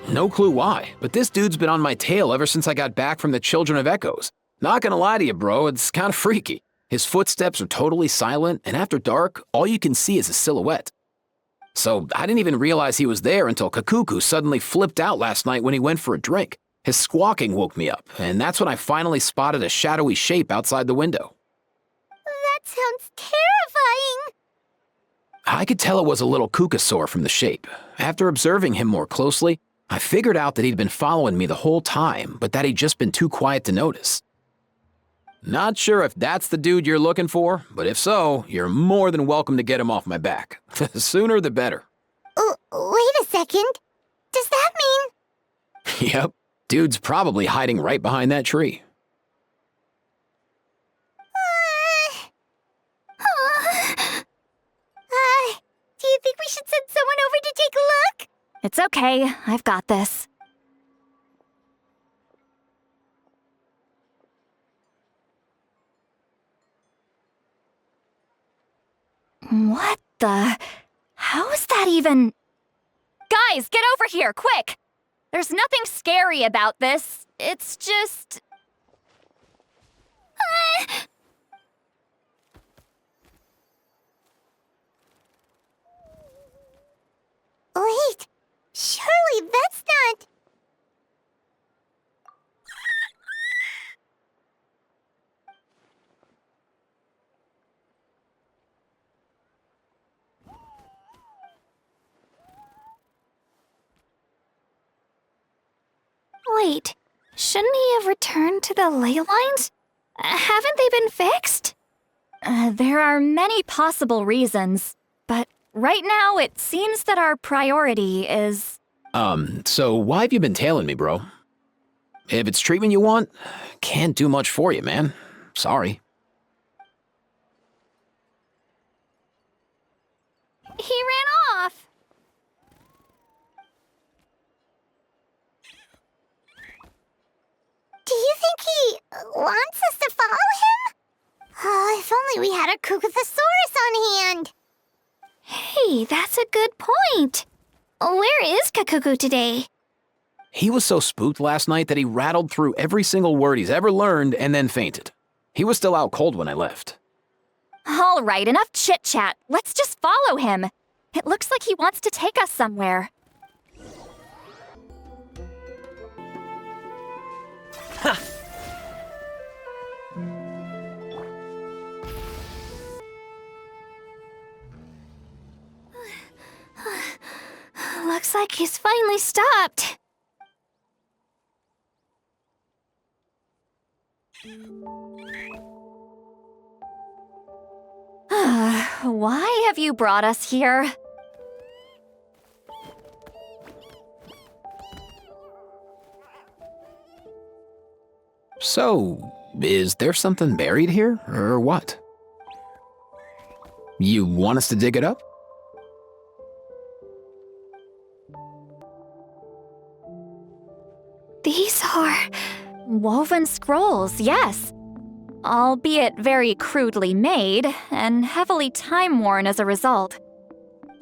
No clue why, but this dude's been on my tail ever since I got back from the Children of Echoes. Not gonna lie to you, bro, it's kinda freaky. His footsteps are totally silent, and after dark, all you can see is a silhouette. So I didn't even realize he was there until Kakuku suddenly flipped out last night when he went for a drink. His squawking woke me up, and that's when I finally spotted a shadowy shape outside the window. That sounds terrifying. I could tell it was a little kukasaur from the shape. After observing him more closely, I figured out that he'd been following me the whole time, but that he'd just been too quiet to notice. Not sure if that's the dude you're looking for, but if so, you're more than welcome to get him off my back. The sooner the better. Wait a second. Does that mean... Yep, dude's probably hiding right behind that tree. Do you think we should send someone over to take a look? It's okay, I've got this. What the? How is that even? Guys, get over here, quick! There's nothing scary about this. It's just... Wait, surely that's not... Wait, shouldn't he have returned to the ley lines? Haven't they been fixed? There are many possible reasons, but right now it seems that our priority is... So why have you been tailing me, bro? If it's treatment you want, can't do much for you, man. Sorry. He ran off! Do you think he wants us to follow him? Oh, if only we had a Kukathosaurus on hand. Hey, that's a good point. Where is Kakuku today? He was so spooked last night that he rattled through every single word he's ever learned and then fainted. He was still out cold when I left. All right, enough chit-chat. Let's just follow him. It looks like he wants to take us somewhere. Ha! Looks like he's finally stopped. Why have you brought us here? So, is there something buried here, or what? You want us to dig it up? These are... woven scrolls, yes. Albeit very crudely made, and heavily time-worn as a result.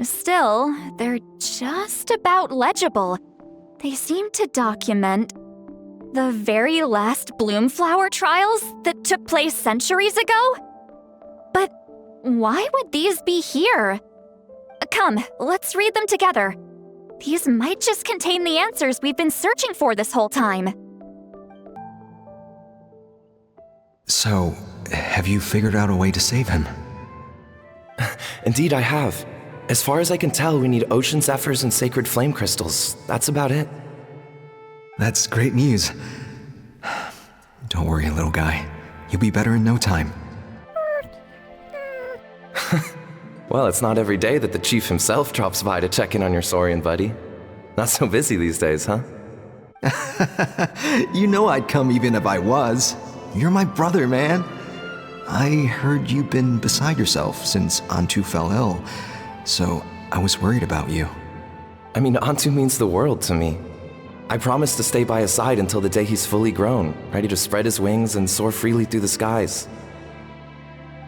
Still, they're just about legible. They seem to document the very last Bloomflower trials that took place centuries ago? But why would these be here? Come, let's read them together. These might just contain the answers we've been searching for this whole time. So, have you figured out a way to save him? Indeed, I have. As far as I can tell, we need ocean zephyrs and sacred flame crystals. That's about it. That's great news. Don't worry, little guy. You'll be better in no time. Well, it's not every day that the chief himself drops by to check in on your Saurian buddy. Not so busy these days, huh? You know I'd come even if I was. You're my brother, man. I heard you've been beside yourself since Antu fell ill, so I was worried about you. I mean, Antu means the world to me. I promised to stay by his side until the day he's fully grown, ready to spread his wings and soar freely through the skies.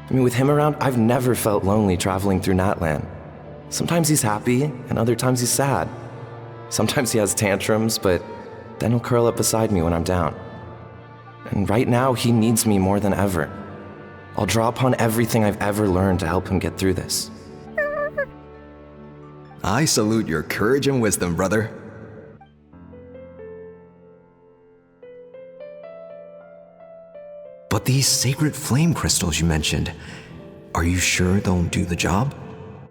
I mean, with him around, I've never felt lonely traveling through Natlan. Sometimes he's happy, and other times he's sad. Sometimes he has tantrums, but then he'll curl up beside me when I'm down. And right now, he needs me more than ever. I'll draw upon everything I've ever learned to help him get through this. I salute your courage and wisdom, brother. But these sacred flame crystals you mentioned, are you sure they'll do the job?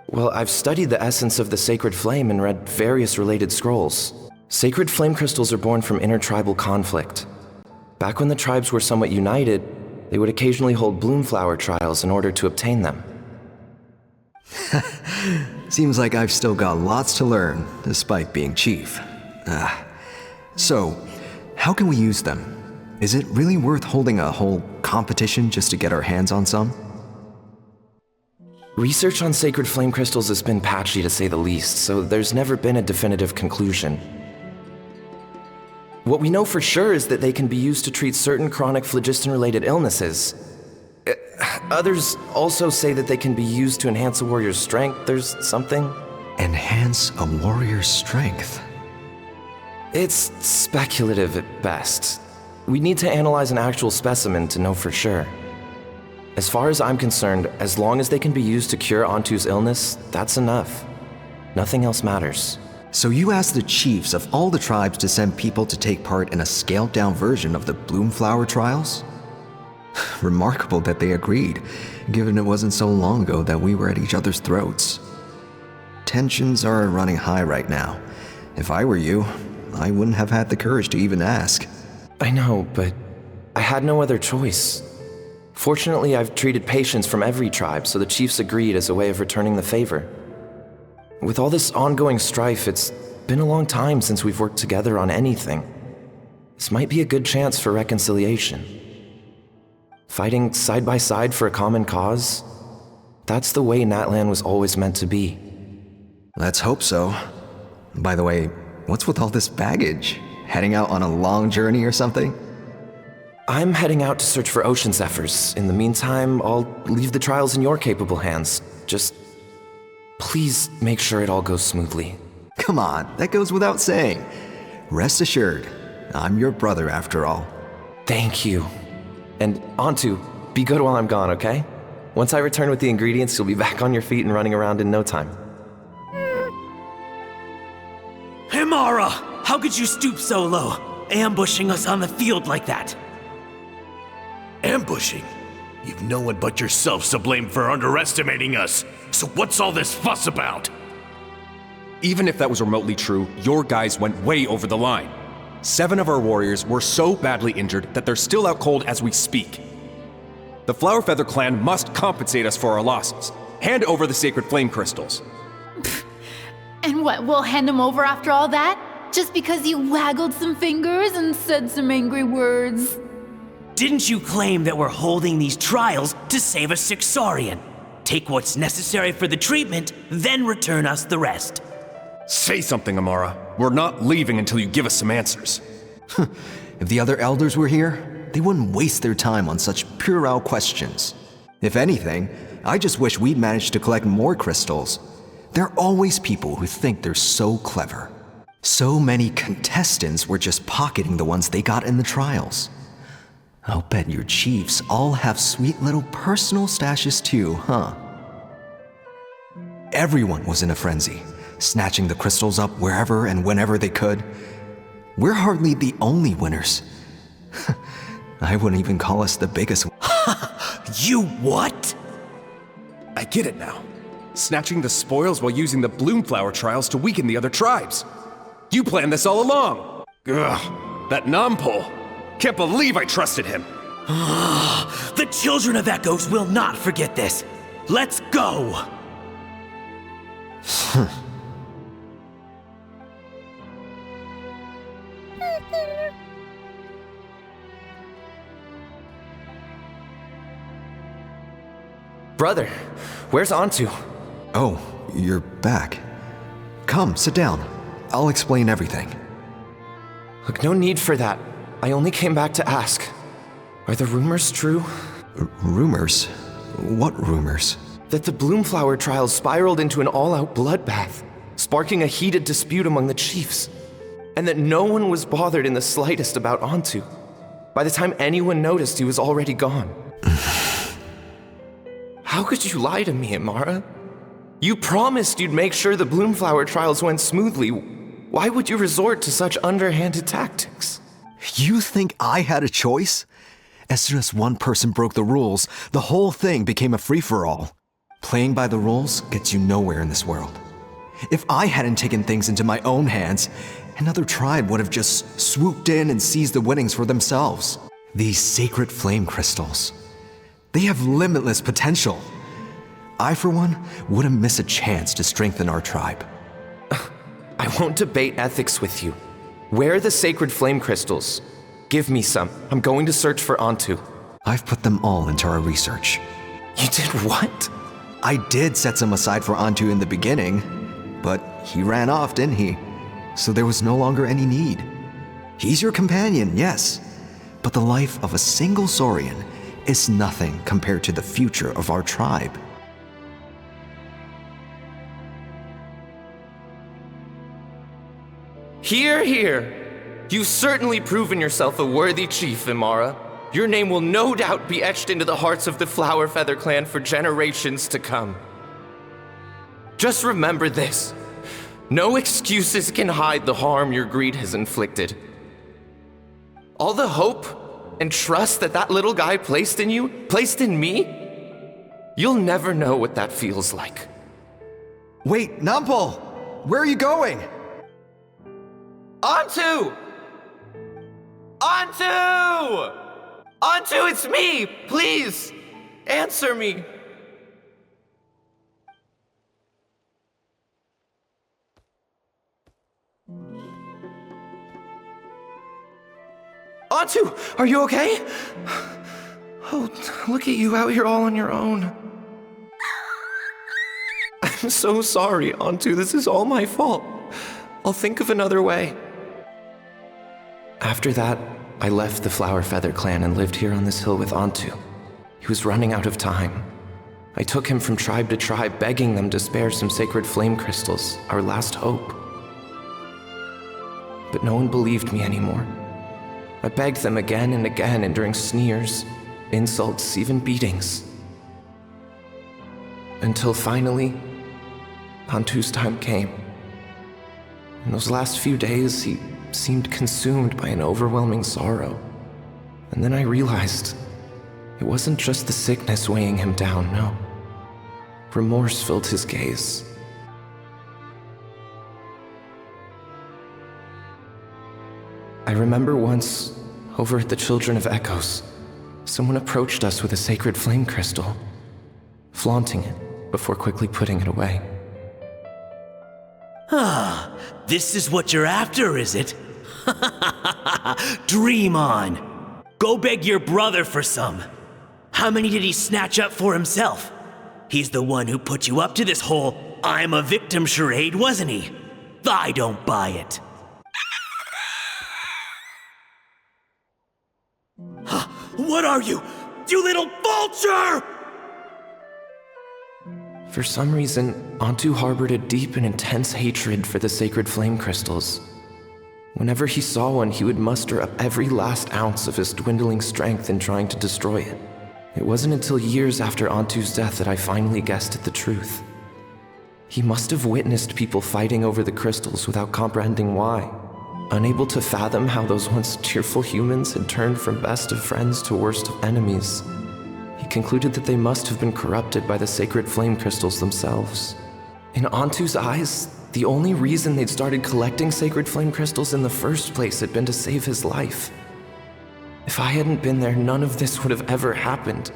Well, I've studied the essence of the sacred flame and read various related scrolls. Sacred flame crystals are born from intertribal conflict. Back when the tribes were somewhat united, they would occasionally hold bloomflower trials in order to obtain them. Seems like I've still got lots to learn, despite being chief. So, how can we use them? Is it really worth holding a whole competition just to get our hands on some? Research on sacred flame crystals has been patchy to say the least, so there's never been a definitive conclusion. What we know for sure is that they can be used to treat certain chronic phlogiston-related illnesses. Others also say that they can be used to enhance a warrior's strength. There's something. Enhance a warrior's strength? It's speculative at best. We need to analyze an actual specimen to know for sure. As far as I'm concerned, as long as they can be used to cure Antu's illness, that's enough. Nothing else matters. So you asked the chiefs of all the tribes to send people to take part in a scaled-down version of the Bloomflower trials? Remarkable that they agreed, given it wasn't so long ago that we were at each other's throats. Tensions are running high right now. If I were you, I wouldn't have had the courage to even ask. I know, but I had no other choice. Fortunately, I've treated patients from every tribe, so the chiefs agreed as a way of returning the favor. With all this ongoing strife, it's been a long time since we've worked together on anything. This might be a good chance for reconciliation. Fighting side by side for a common cause? That's the way Natlan was always meant to be. Let's hope so. By the way, what's with all this baggage? Heading out on a long journey or something? I'm heading out to search for ocean zephyrs. In the meantime, I'll leave the trials in your capable hands. Just please make sure it all goes smoothly. Come on, that goes without saying. Rest assured, I'm your brother after all. Thank you. And Antu, be good while I'm gone, okay? Once I return with the ingredients, you'll be back on your feet and running around in no time. Himara! How could you stoop so low, ambushing us on the field like that? Ambushing? You've no one but yourself to blame for underestimating us. So what's all this fuss about? Even if that was remotely true, your guys went way over the line. 7 of our warriors were so badly injured that they're still out cold as we speak. The Flowerfeather clan must compensate us for our losses. Hand over the sacred flame crystals. And what, we'll hand them over after all that? Just because you waggled some fingers and said some angry words? Didn't you claim that we're holding these trials to save a sick Saurian? Take what's necessary for the treatment, then return us the rest. Say something, Amara. We're not leaving until you give us some answers. If the other elders were here, they wouldn't waste their time on such puerile questions. If anything, I just wish we'd managed to collect more crystals. There are always people who think they're so clever. So many contestants were just pocketing the ones they got in the trials. I'll bet your chiefs all have sweet little personal stashes too, huh? Everyone was in a frenzy, snatching the crystals up wherever and whenever they could. We're hardly the only winners. I wouldn't even call us the biggest. You what? I get it now. Snatching the spoils while using the Bloomflower trials to weaken the other tribes. You planned this all along. Ugh, that Nampole. Can't believe I trusted him. The children of Echoes will not forget this. Let's go! Brother, where's Antu? Oh, you're back. Come, sit down. I'll explain everything. Look, no need for that. I only came back to ask. Are the rumors true? Rumors? What rumors? That the Bloomflower trials spiraled into an all-out bloodbath, sparking a heated dispute among the chiefs. And that no one was bothered in the slightest about Antu. By the time anyone noticed, he was already gone. How could you lie to me, Amara? You promised you'd make sure the Bloomflower trials went smoothly. Why would you resort to such underhanded tactics? You think I had a choice? As soon as one person broke the rules, the whole thing became a free-for-all. Playing by the rules gets you nowhere in this world. If I hadn't taken things into my own hands, another tribe would have just swooped in and seized the winnings for themselves. These sacred flame crystals, they have limitless potential. I, for one, wouldn't miss a chance to strengthen our tribe. I won't debate ethics with you. Where are the sacred flame crystals? Give me some. I'm going to search for Antu. I've put them all into our research. You did what? I did set some aside for Antu in the beginning, but he ran off, didn't he? So there was no longer any need. He's your companion, yes, but the life of a single Saurian is nothing compared to the future of our tribe. Hear, hear. You've certainly proven yourself a worthy chief, Imara. Your name will no doubt be etched into the hearts of the Flower Feather clan for generations to come. Just remember this. No excuses can hide the harm your greed has inflicted. All the hope and trust that little guy placed in you, placed in me, you'll never know what that feels like. Wait, Nampal! Where are you going? Antu! Antu! Antu, it's me! Please, answer me. Antu, are you okay? Oh, look at you out here all on your own. I'm so sorry, Antu. This is all my fault. I'll think of another way. After that, I left the Flower Feather clan and lived here on this hill with Antu. He was running out of time. I took him from tribe to tribe, begging them to spare some sacred flame crystals, our last hope. But no one believed me anymore. I begged them again and again, enduring sneers, insults, even beatings. Until finally, Antu's time came. In those last few days, he seemed consumed by an overwhelming sorrow. And then I realized it wasn't just the sickness weighing him down, no. Remorse filled his gaze. I remember once, over at the Children of Echoes, someone approached us with a sacred flame crystal, flaunting it before quickly putting it away. Ah, this is what you're after, is it? Dream on. Go beg your brother for some. How many did he snatch up for himself? He's the one who put you up to this whole I'm a victim charade, wasn't he? I don't buy it. What are you? You little vulture! For some reason, Antu harbored a deep and intense hatred for the sacred flame crystals. Whenever he saw one, he would muster up every last ounce of his dwindling strength in trying to destroy it. It wasn't until years after Antu's death that I finally guessed at the truth. He must have witnessed people fighting over the crystals without comprehending why. Unable to fathom how those once cheerful humans had turned from best of friends to worst of enemies, he concluded that they must have been corrupted by the sacred flame crystals themselves. In Antu's eyes, the only reason they'd started collecting sacred flame crystals in the first place had been to save his life. If I hadn't been there, none of this would have ever happened.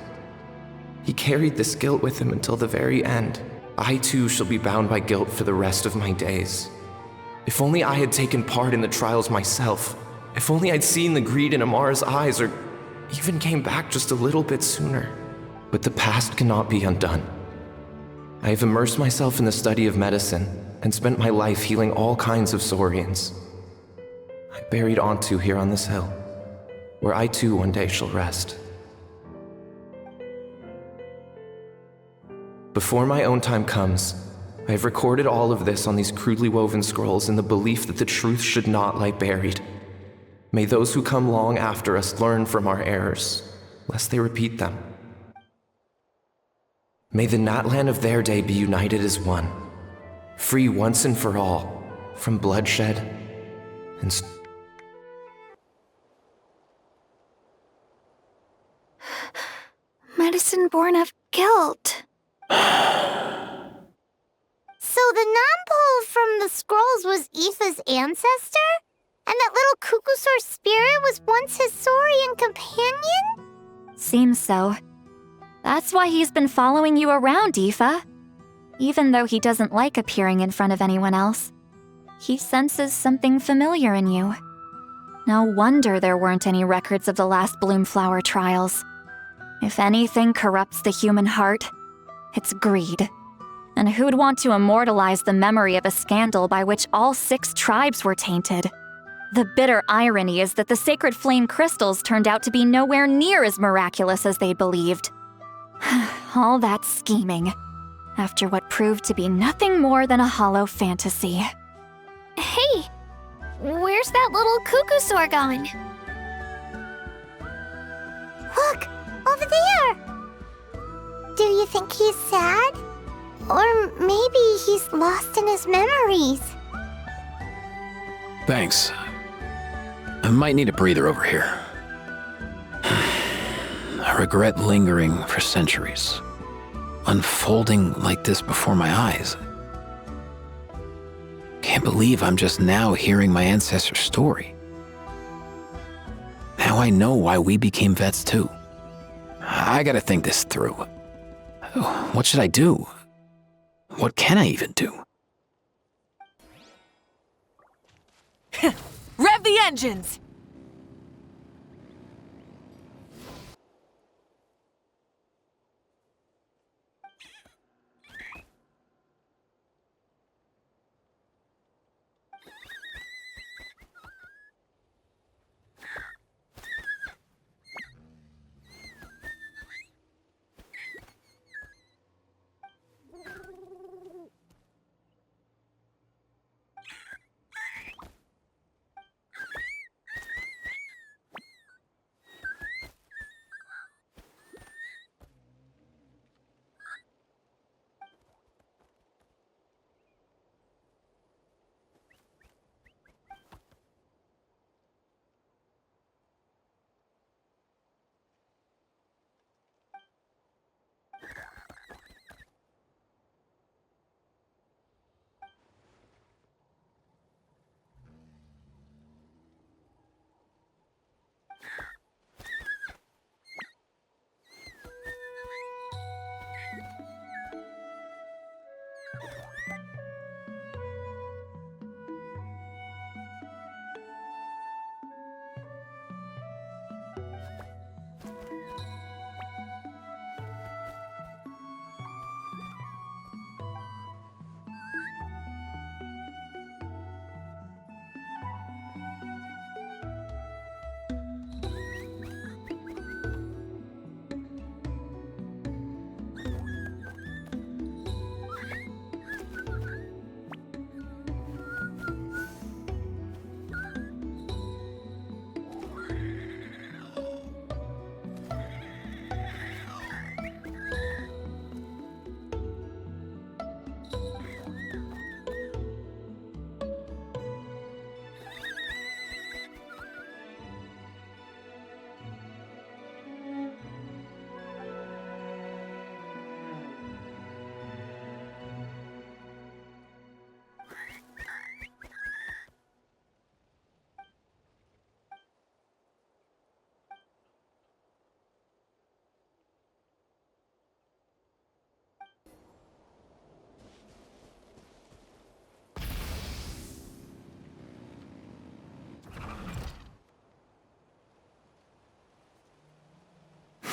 He carried this guilt with him until the very end. I too shall be bound by guilt for the rest of my days. If only I had taken part in the trials myself. If only I'd seen the greed in Amara's eyes, or even came back just a little bit sooner. But the past cannot be undone. I have immersed myself in the study of medicine and spent my life healing all kinds of saurians. I buried Antu here on this hill, where I too one day shall rest. Before my own time comes, I have recorded all of this on these crudely woven scrolls in the belief that the truth should not lie buried. May those who come long after us learn from our errors, lest they repeat them. May the natlan of their day be united as one, free once and for all from bloodshed and Medicine born of guilt. So the non-pole from the scrolls was Aoife's ancestor? And that little Cuckoosaur spirit was once his saurian companion? Seems so. That's why he's been following you around, Aoife. Even though he doesn't like appearing in front of anyone else, he senses something familiar in you. No wonder there weren't any records of the last Bloomflower trials. If anything corrupts the human heart, it's greed. And who'd want to immortalize the memory of a scandal by which all 6 tribes were tainted? The bitter irony is that the sacred flame crystals turned out to be nowhere near as miraculous as they'd believed. All that scheming, after what proved to be nothing more than a hollow fantasy. Hey, where's that little Cuckoosaur going? Look, over there! Do you think he's sad? Or maybe he's lost in his memories? Thanks. I might need a breather over here. A regret lingering for centuries, unfolding like this before my eyes. Can't believe I'm just now hearing my ancestor's story. Now I know why we became vets too. I gotta think this through. What should I do? What can I even do? Rev the engines!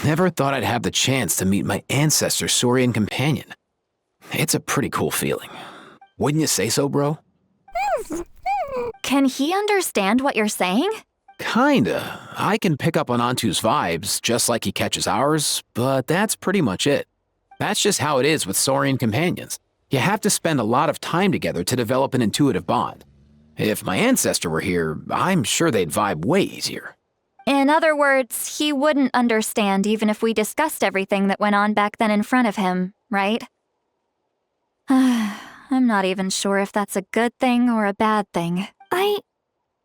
Never thought I'd have the chance to meet my ancestor Saurian companion. It's a pretty cool feeling. Wouldn't you say so, bro? Can he understand what you're saying? Kinda. I can pick up on Antu's vibes, just like he catches ours, but that's pretty much it. That's just how it is with Saurian companions. You have to spend a lot of time together to develop an intuitive bond. If my ancestor were here, I'm sure they'd vibe way easier. In other words, he wouldn't understand even if we discussed everything that went on back then in front of him, right? I'm not even sure if that's a good thing or a bad thing. I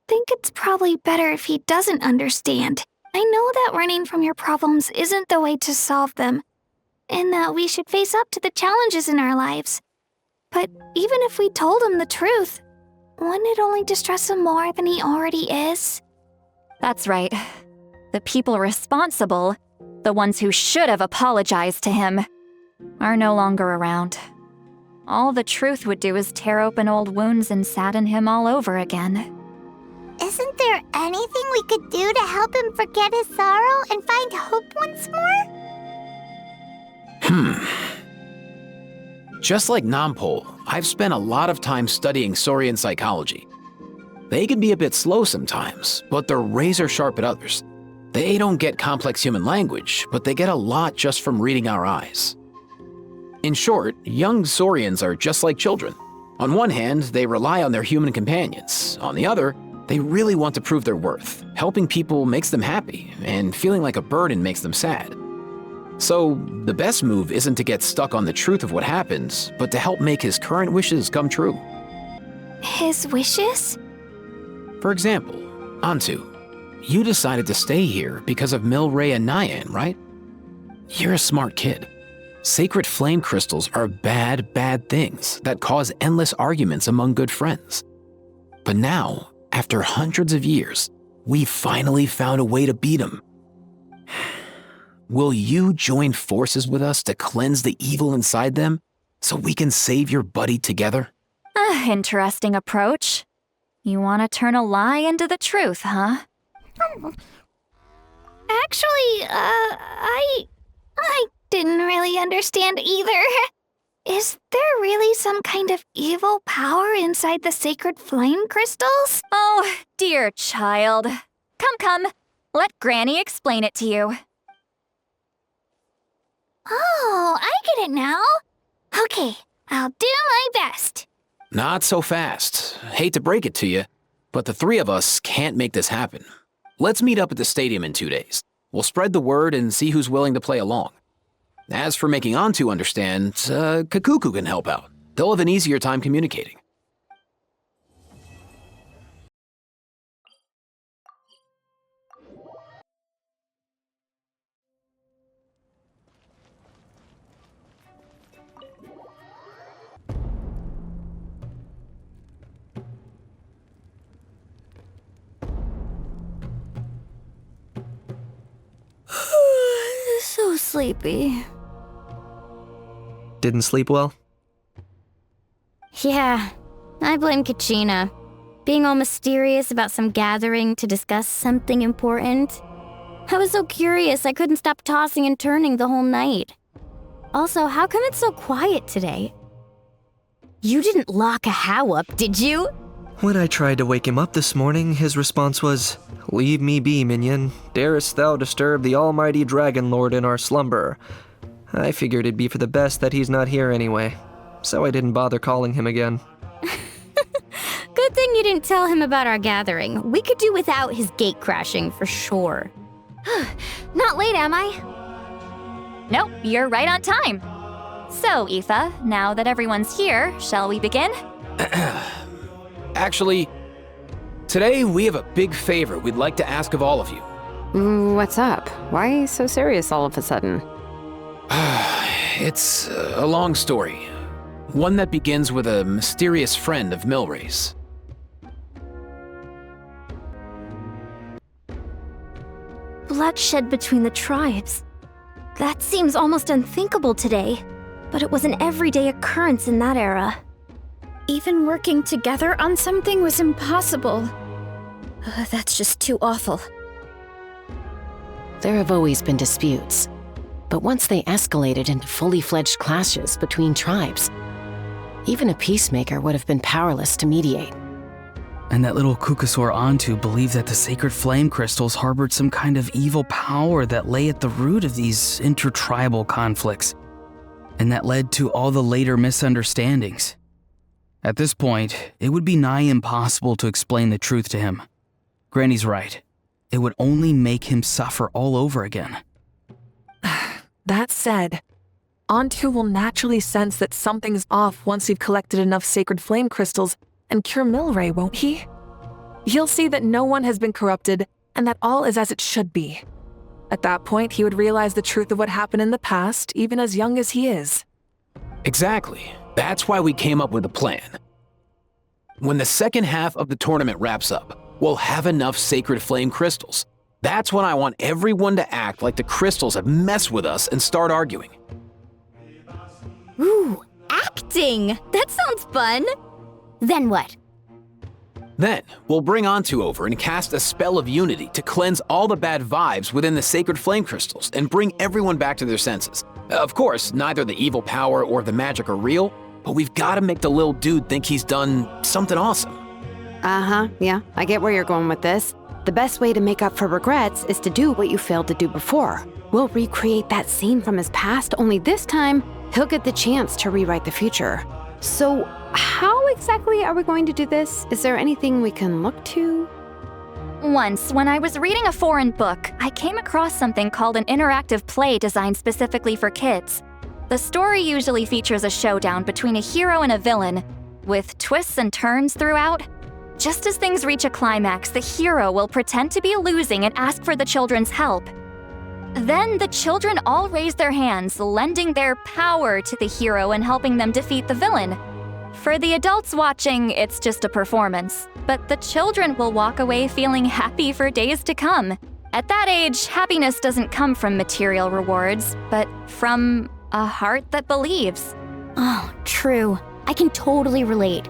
think it's probably better if he doesn't understand. I know that running from your problems isn't the way to solve them, and that we should face up to the challenges in our lives. But even if we told him the truth, wouldn't it only distress him more than he already is? That's right. The people responsible, the ones who should have apologized to him, are no longer around. All the truth would do is tear open old wounds and sadden him all over again. Isn't there anything we could do to help him forget his sorrow and find hope once more? Just like Nampol, I've spent a lot of time studying Saurian psychology. They can be a bit slow sometimes, but they're razor sharp at others. They don't get complex human language, but they get a lot just from reading our eyes. In short, young Saurians are just like children. On one hand, they rely on their human companions. On the other, they really want to prove their worth. Helping people makes them happy, and feeling like a burden makes them sad. So, the best move isn't to get stuck on the truth of what happened, but to help make his current wishes come true. His wishes? For example, Antu, you decided to stay here because of Milray and Nyan, right? You're a smart kid. Sacred flame crystals are bad, bad things that cause endless arguments among good friends. But now, after hundreds of years, we finally found a way to beat them. Will you join forces with us to cleanse the evil inside them so we can save your buddy together? Interesting approach. You want to turn a lie into the truth, huh? Actually, I didn't really understand either. Is there really some kind of evil power inside the sacred flame crystals? Oh, dear child. Come. Let Granny explain it to you. Oh, I get it now. Okay, I'll do my best. Not so fast. Hate to break it to you, but the three of us can't make this happen. Let's meet up at the stadium in 2 days. We'll spread the word and see who's willing to play along. As for making Antu understand, Kakuku can help out. They'll have an easier time communicating. So sleepy. Didn't sleep well? Yeah, I blame Kachina. Being all mysterious about some gathering to discuss something important. I was so curious I couldn't stop tossing and turning the whole night. Also, how come it's so quiet today? You didn't lock a How up, did you? When I tried to wake him up this morning, his response was, "Leave me be, minion. Darest thou disturb the almighty Dragon Lord in our slumber?" I figured it'd be for the best that he's not here anyway, so I didn't bother calling him again. Good thing you didn't tell him about our gathering. We could do without his gate crashing for sure. Not late, am I? Nope, you're right on time. So, Aoife, now that everyone's here, shall we begin? Actually, today we have a big favor we'd like to ask of all of you. What's up? Why so serious all of a sudden? It's a long story. One that begins with a mysterious friend of Milray's. Bloodshed between the tribes. That seems almost unthinkable today, but it was an everyday occurrence in that era. Even working together on something was impossible. That's just too awful. There have always been disputes, But once they escalated into fully fledged clashes between tribes, even a peacemaker would have been powerless to mediate. And that little Kukusaur Antu believed that the sacred flame crystals harbored some kind of evil power that lay at the root of these intertribal conflicts, and that led to all the later misunderstandings. At this point, it would be nigh impossible to explain the truth to him. Granny's right. It would only make him suffer all over again. That said, Antu will naturally sense that something's off once we've collected enough sacred flame crystals and cure Milray, won't he? He'll see that no one has been corrupted and that all is as it should be. At that point, he would realize the truth of what happened in the past, even as young as he is. Exactly. That's why we came up with a plan. When the second half of the tournament wraps up, we'll have enough sacred flame crystals. That's when I want everyone to act like the crystals have messed with us and start arguing. Ooh, acting! That sounds fun! Then what? Then, we'll bring Antu over and cast a spell of unity to cleanse all the bad vibes within the sacred flame crystals and bring everyone back to their senses. Of course, neither the evil power or the magic are real, but we've got to make the little dude think he's done something awesome. Yeah, I get where you're going with this. The best way to make up for regrets is to do what you failed to do before. We'll recreate that scene from his past, only this time, he'll get the chance to rewrite the future. So, how exactly are we going to do this? Is there anything we can look to? Once, when I was reading a foreign book, I came across something called an interactive play designed specifically for kids. The story usually features a showdown between a hero and a villain, with twists and turns throughout. Just as things reach a climax, the hero will pretend to be losing and ask for the children's help. Then the children all raise their hands, lending their power to the hero and helping them defeat the villain. For the adults watching, it's just a performance, but the children will walk away feeling happy for days to come. At that age, happiness doesn't come from material rewards, but from a heart that believes. Oh, true. I can totally relate.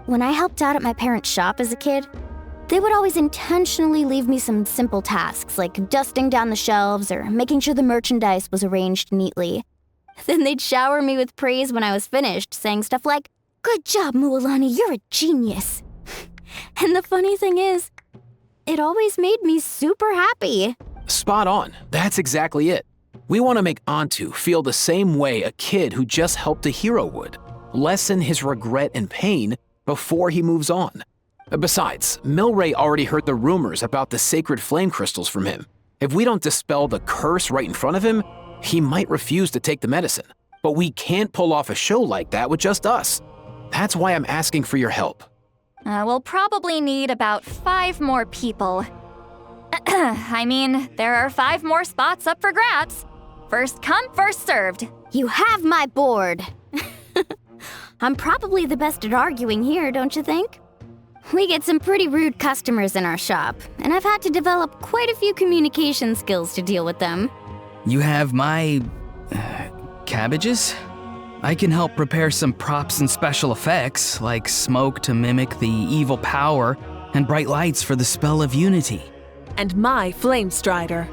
When I helped out at my parents' shop as a kid, they would always intentionally leave me some simple tasks like dusting down the shelves or making sure the merchandise was arranged neatly. Then they'd shower me with praise when I was finished, saying stuff like, "Good job, Mualani, you're a genius." And the funny thing is, it always made me super happy. Spot on. That's exactly it. We want to make Antu feel the same way a kid who just helped a hero would. Lessen his regret and pain before he moves on. Besides, Milray already heard the rumors about the sacred flame crystals from him. If we don't dispel the curse right in front of him, he might refuse to take the medicine. But we can't pull off a show like that with just us. That's why I'm asking for your help. We'll probably need about 5 more people. I mean, there are 5 more spots up for grabs. First come, first served. You have my board. I'm probably the best at arguing here, don't you think? We get some pretty rude customers in our shop, and I've had to develop quite a few communication skills to deal with them. You have my... cabbages? I can help prepare some props and special effects, like smoke to mimic the evil power, and bright lights for the spell of unity. And my flame strider.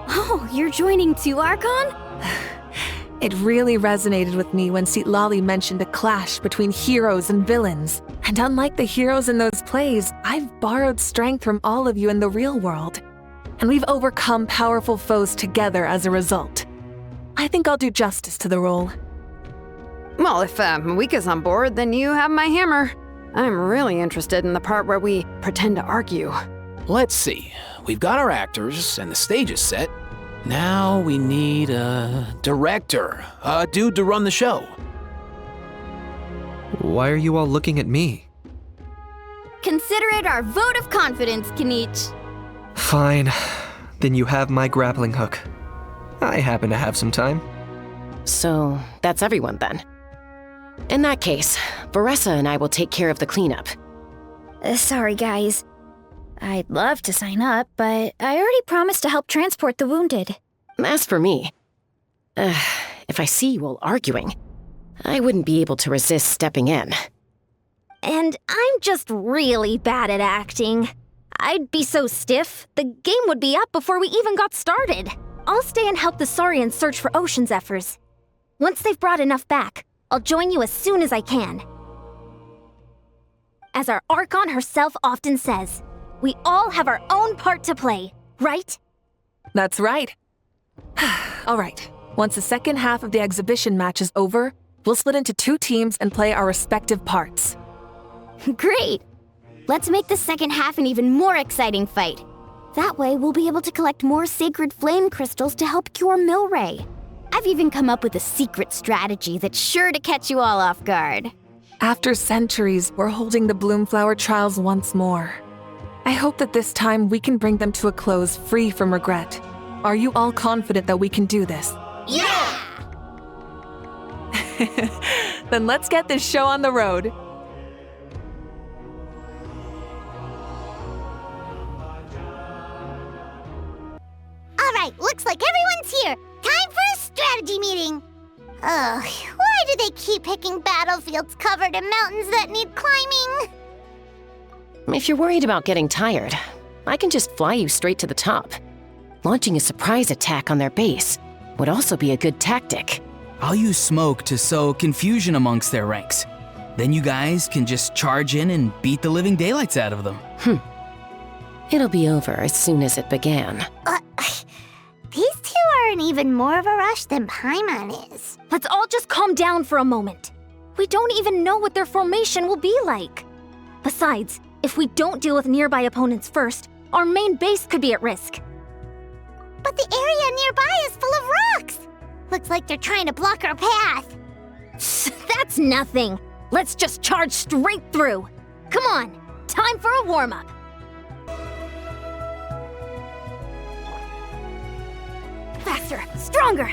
Oh, you're joining too, Archon? It really resonated with me when Citlali mentioned a clash between heroes and villains. And unlike the heroes in those plays, I've borrowed strength from all of you in the real world. And we've overcome powerful foes together as a result. I think I'll do justice to the role. Well, if Mika's on board, then you have my hammer. I'm really interested in the part where we pretend to argue. Let's see. We've got our actors and the stage is set. Now we need a director, a dude to run the show. Why are you all looking at me? Consider it our vote of confidence, Kanich. Fine. Then you have my grappling hook. I happen to have some time. So, that's everyone then. In that case, Baressa and I will take care of the cleanup. Sorry, guys. I'd love to sign up, but I already promised to help transport the wounded. As for me, if I see you all arguing, I wouldn't be able to resist stepping in. And I'm just really bad at acting. I'd be so stiff, the game would be up before we even got started. I'll stay and help the Saurians search for ocean zephyrs. Once they've brought enough back, I'll join you as soon as I can. As our Archon herself often says, we all have our own part to play, right? That's right. All right, once the second half of the exhibition match is over, we'll split into 2 teams and play our respective parts. Great! Let's make the second half an even more exciting fight. That way, we'll be able to collect more sacred flame crystals to help cure Milray. I've even come up with a secret strategy that's sure to catch you all off guard. After centuries, we're holding the Bloomflower trials once more. I hope that this time we can bring them to a close free from regret. Are you all confident that we can do this? Yeah! Then let's get this show on the road. Alright, looks like everyone's here. Time for a strategy meeting. Ugh, why do they keep picking battlefields covered in mountains that need climbing? If you're worried about getting tired, I can just fly you straight to the top. Launching a surprise attack on their base would also be a good tactic. I'll use smoke to sow confusion amongst their ranks. Then you guys can just charge in and beat the living daylights out of them. It'll be over as soon as it began. These two are in even more of a rush than Paimon is. Let's all just calm down for a moment. We don't even know what their formation will be like. Besides, if we don't deal with nearby opponents first, our main base could be at risk. But the area nearby is full of rocks. Looks like they're trying to block our path. That's nothing. Let's just charge straight through. Come on, time for a warm-up. Faster, stronger.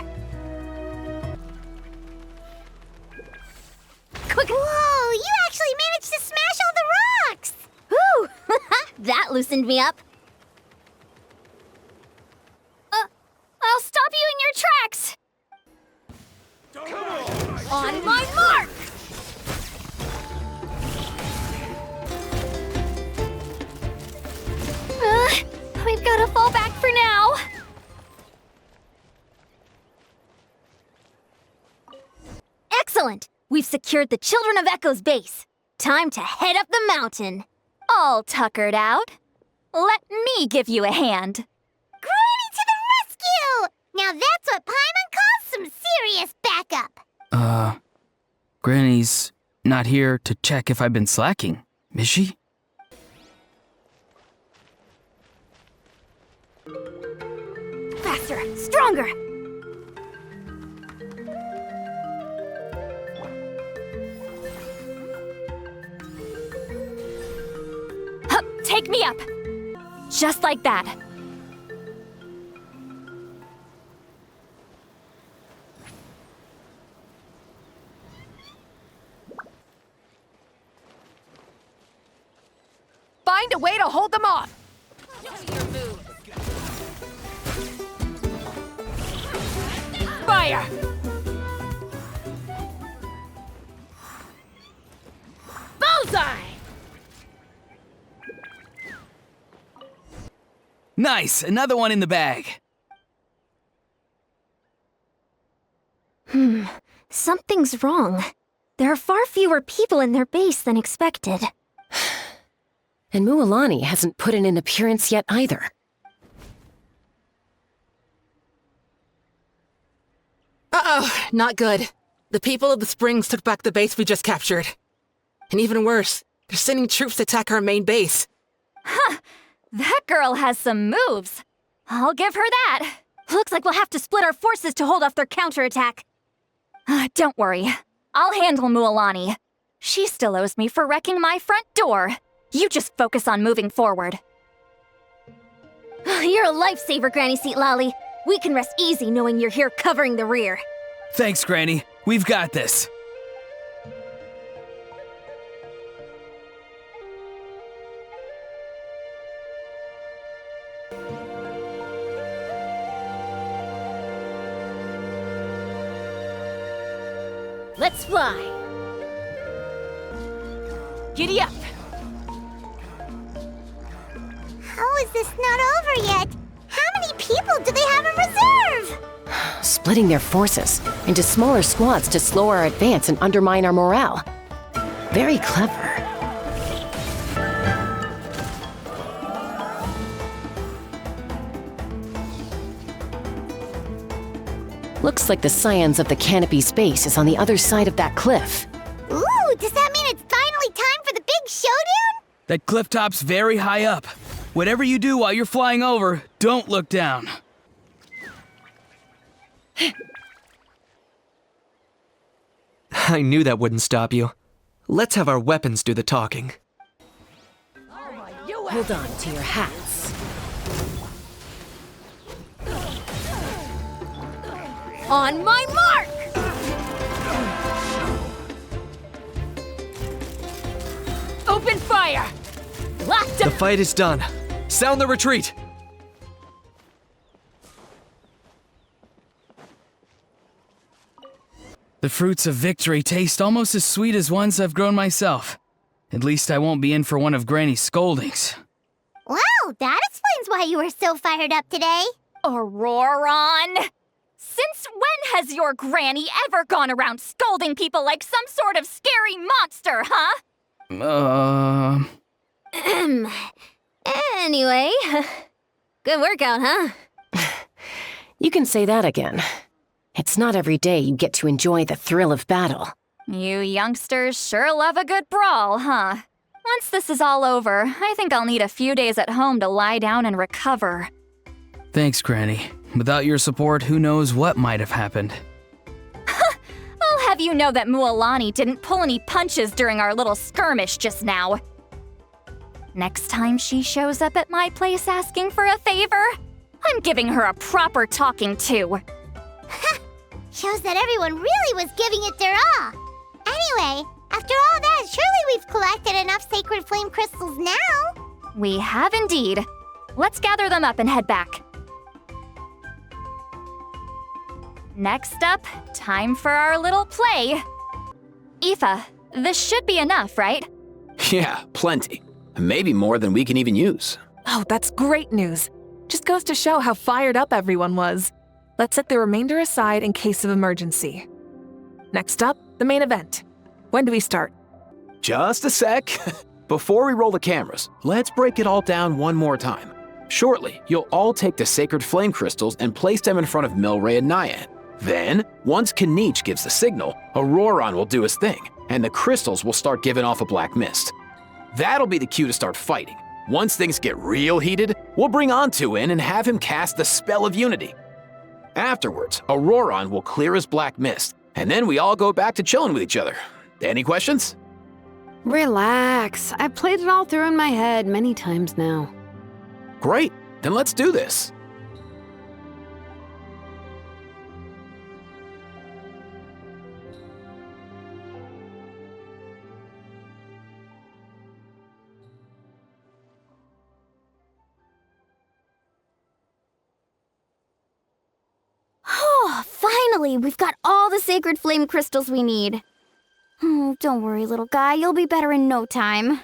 Quick. Whoa, you actually managed to smash all the rocks. Whew, that loosened me up. I'll stop you in your tracks! On my mark! We've got to fall back for now. Excellent! We've secured the Children of Echo's base. Time to head up the mountain. All tuckered out. Let me give you a hand. Granny to the rescue! Now that's what Paimon calls some serious backup. Granny's not here to check if I've been slacking, is she? Faster, stronger! Hup, take me up. Just like that. Find a way to hold them off. Fire! Bullseye! Nice, another one in the bag. Something's wrong. There are far fewer people in their base than expected. And Mualani hasn't put in an appearance yet either. Uh-oh, not good. The people of the Springs took back the base we just captured. And even worse, they're sending troops to attack our main base. Huh, that girl has some moves. I'll give her that. Looks like we'll have to split our forces to hold off their counterattack. Don't worry. I'll handle Mualani. She still owes me for wrecking my front door. You just focus on moving forward. You're a lifesaver, Granny Citlali. We can rest easy knowing you're here covering the rear. Thanks, Granny. We've got this. Let's fly. Giddy up. How is this not over yet? How many people people do they have in reserve? Splitting their forces into smaller squads to slow our advance and undermine our morale. Very clever. Looks like the Scions of the Canopy's base is on the other side of that cliff. Ooh, does that mean it's finally time for the big showdown? That cliff top's very high up. Whatever you do while you're flying over, don't look down. I knew that wouldn't stop you. Let's have our weapons do the talking. Hold on to your hats. On my mark! Open fire! The fight is done. Sound the retreat! The fruits of victory taste almost as sweet as ones I've grown myself. At least I won't be in for one of Granny's scoldings. Wow, that explains why you were so fired up today. Auroron! Since when has your granny ever gone around scolding people like some sort of scary monster, huh? Anyway, good workout, huh? You can say that again. It's not every day you get to enjoy the thrill of battle. You youngsters sure love a good brawl, huh? Once this is all over, I think I'll need a few days at home to lie down and recover. Thanks, Granny. Without your support, who knows what might have happened. I'll have you know that Mualani didn't pull any punches during our little skirmish just now. Next time she shows up at my place asking for a favor, I'm giving her a proper talking to. Shows that everyone really was giving it their all. Anyway, after all that, surely we've collected enough sacred flame crystals now. We have indeed. Let's gather them up and head back. Next up, time for our little play. Aoife, this should be enough, right? Yeah, plenty. Maybe more than we can even use. Oh, that's great news. Just goes to show how fired up everyone was. Let's set the remainder aside in case of emergency. Next up, the main event. When do we start? Just a sec. Before we roll the cameras, let's break it all down one more time. Shortly, you'll all take the sacred flame crystals and place them in front of Milray and Nyan. Then, once Kanich gives the signal, Auroron will do his thing, and the crystals will start giving off a black mist. That'll be the cue to start fighting. Once things get real heated, we'll bring Antu in and have him cast the Spell of Unity. Afterwards, Auroron will clear his black mist, and then we all go back to chilling with each other. Any questions? Relax. I've played it all through in my head many times now. Great, then let's do this. Oh, finally! We've got all the sacred flame crystals we need. Oh, don't worry, little guy. You'll be better in no time.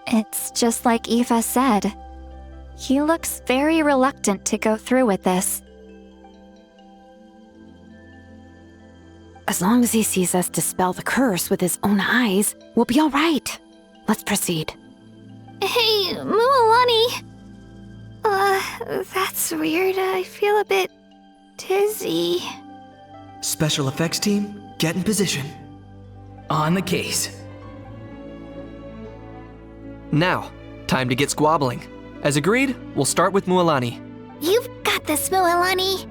It's just like Aoife said. He looks very reluctant to go through with this. As long as he sees us dispel the curse with his own eyes, we'll be all right. Let's proceed. Hey, Mualani. That's weird. I feel a bit dizzy. Special effects team, get in position. On the case. Now, time to get squabbling. As agreed, we'll start with Mualani. You've got this, Mualani.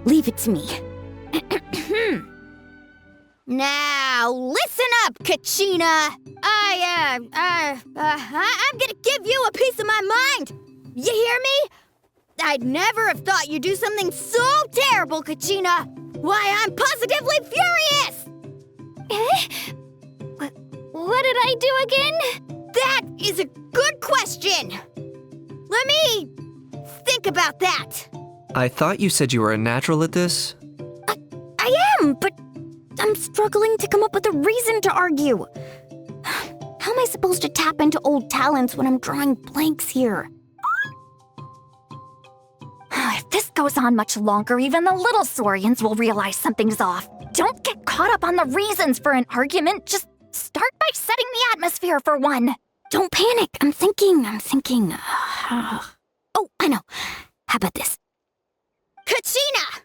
Leave it to me. Now, listen up, Kachina! I'm gonna give you a piece of my mind! You hear me? I'd never have thought you'd do something so terrible, Kachina! Why, I'm positively furious! What did I do again? That is a good question! Let me think about that. I thought you said you were a natural at this. I am, but I'm struggling to come up with a reason to argue. How am I supposed to tap into old talents when I'm drawing blanks here? If this goes on much longer, even the little Saurians will realize something's off. Don't get caught up on the reasons for an argument. Just start by setting the atmosphere for one. Don't panic. I'm thinking. Oh, I know. How about this? Kachina!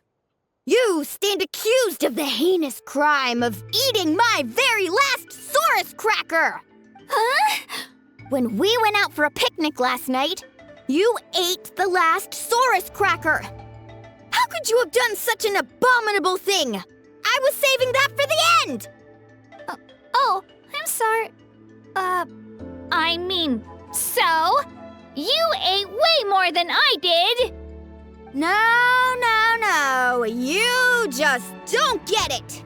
You stand accused of the heinous crime of eating my very last Saurus cracker! Huh? When we went out for a picnic last night, you ate the last Saurus cracker! How could you have done such an abominable thing? I was saving that for the end! Oh, I'm sorry. I mean, so? You ate way more than I did! No. You just don't get it!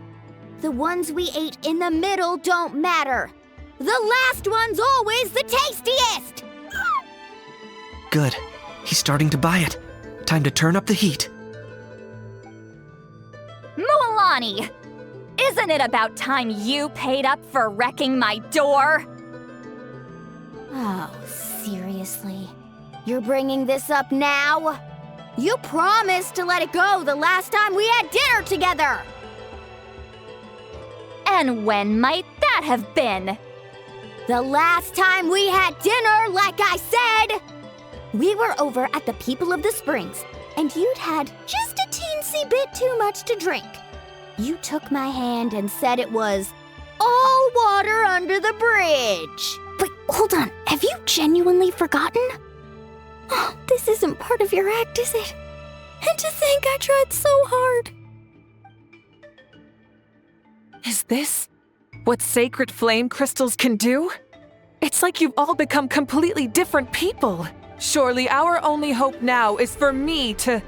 The ones we ate in the middle don't matter. The last one's always the tastiest! Good. He's starting to buy it. Time to turn up the heat. Mualani! Isn't it about time you paid up for wrecking my door? Oh, seriously? You're bringing this up now? You promised to let it go the last time we had dinner together! And when might that have been? The last time we had dinner, like I said! We were over at the People of the Springs, and you'd had just a teensy bit too much to drink. You took my hand and said it was all water under the bridge. Wait, hold on. Have you genuinely forgotten? Oh, this isn't part of your act, is it? And to think I tried so hard. Is this what sacred flame crystals can do? It's like you've all become completely different people. Surely our only hope now is for me to...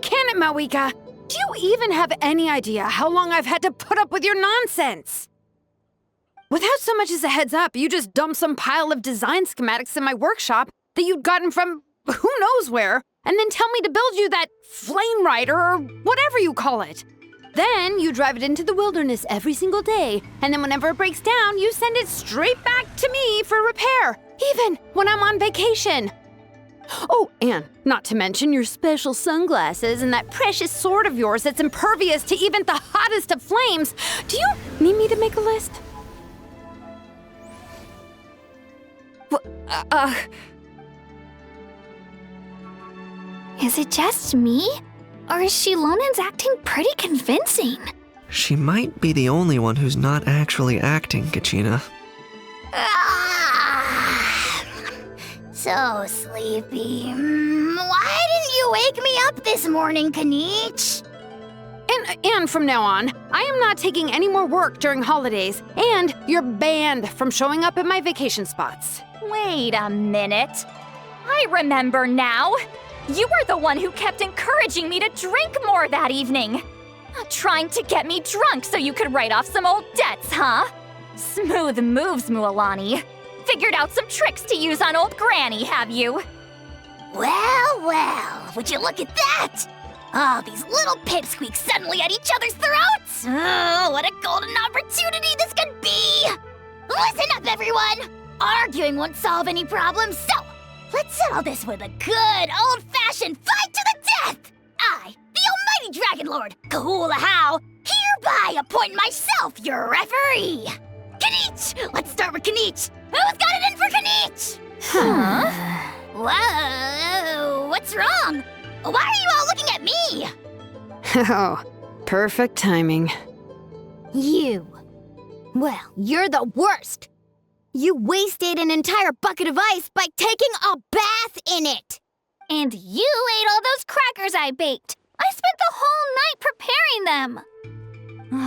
Can it, Mawika? Do you even have any idea how long I've had to put up with your nonsense? Without so much as a heads up, you just dumped some pile of design schematics in my workshop that you'd gotten from who knows where, and then tell me to build you that flame rider or whatever you call it. Then you drive it into the wilderness every single day, and then whenever it breaks down, you send it straight back to me for repair, even when I'm on vacation. Oh, and not to mention your special sunglasses and that precious sword of yours that's impervious to even the hottest of flames. Do you need me to make a list? Is it just me? Or is Shilonen's acting pretty convincing? She might be the only one who's not actually acting, Kachina. So sleepy. Why didn't you wake me up this morning, Kanich? And from now on, I am not taking any more work during holidays, and you're banned from showing up at my vacation spots. Wait a minute. I remember now. You were the one who kept encouraging me to drink more that evening. Trying to get me drunk so you could write off some old debts, huh? Smooth moves, Mualani. Figured out some tricks to use on old Granny, have you? Well, would you look at that? Oh, these little pipsqueaks suddenly at each other's throats! Oh, what a golden opportunity this could be! Listen up, everyone! Arguing won't solve any problems, so let's settle this with a good old-fashioned fight to the death! I, the almighty Dragon Lord, Kahula-How, hereby appoint myself your referee! Kanich! Let's start with Kanich! Who's got it in for Kanich? Huh? Whoa, what's wrong? Why are you all looking at me? Oh, perfect timing. You. Well, you're the worst. You wasted an entire bucket of ice by taking a bath in it. And you ate all those crackers I baked. I spent the whole night preparing them.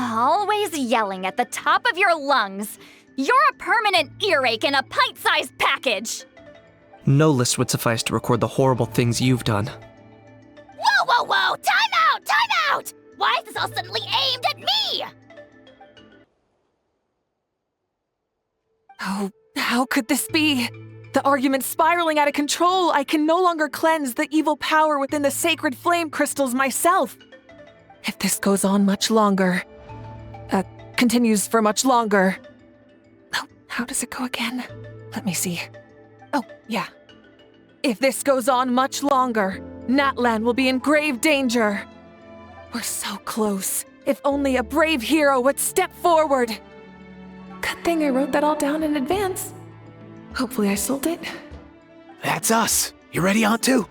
Always yelling at the top of your lungs. You're a permanent earache in a pint-sized package. No list would suffice to record the horrible things you've done. Whoa! Time out! Why is this all suddenly aimed at me? Oh, how could this be? The argument's spiraling out of control. I can no longer cleanse the evil power within the sacred flame crystals myself. If this goes on much longer, continues for much longer. Oh, how does it go again? Let me see. Oh, yeah. If this goes on much longer, Natlan will be in grave danger. We're so close. If only a brave hero would step forward. Good thing I wrote that all down in advance. Hopefully I sold it. That's us. You ready, Antu?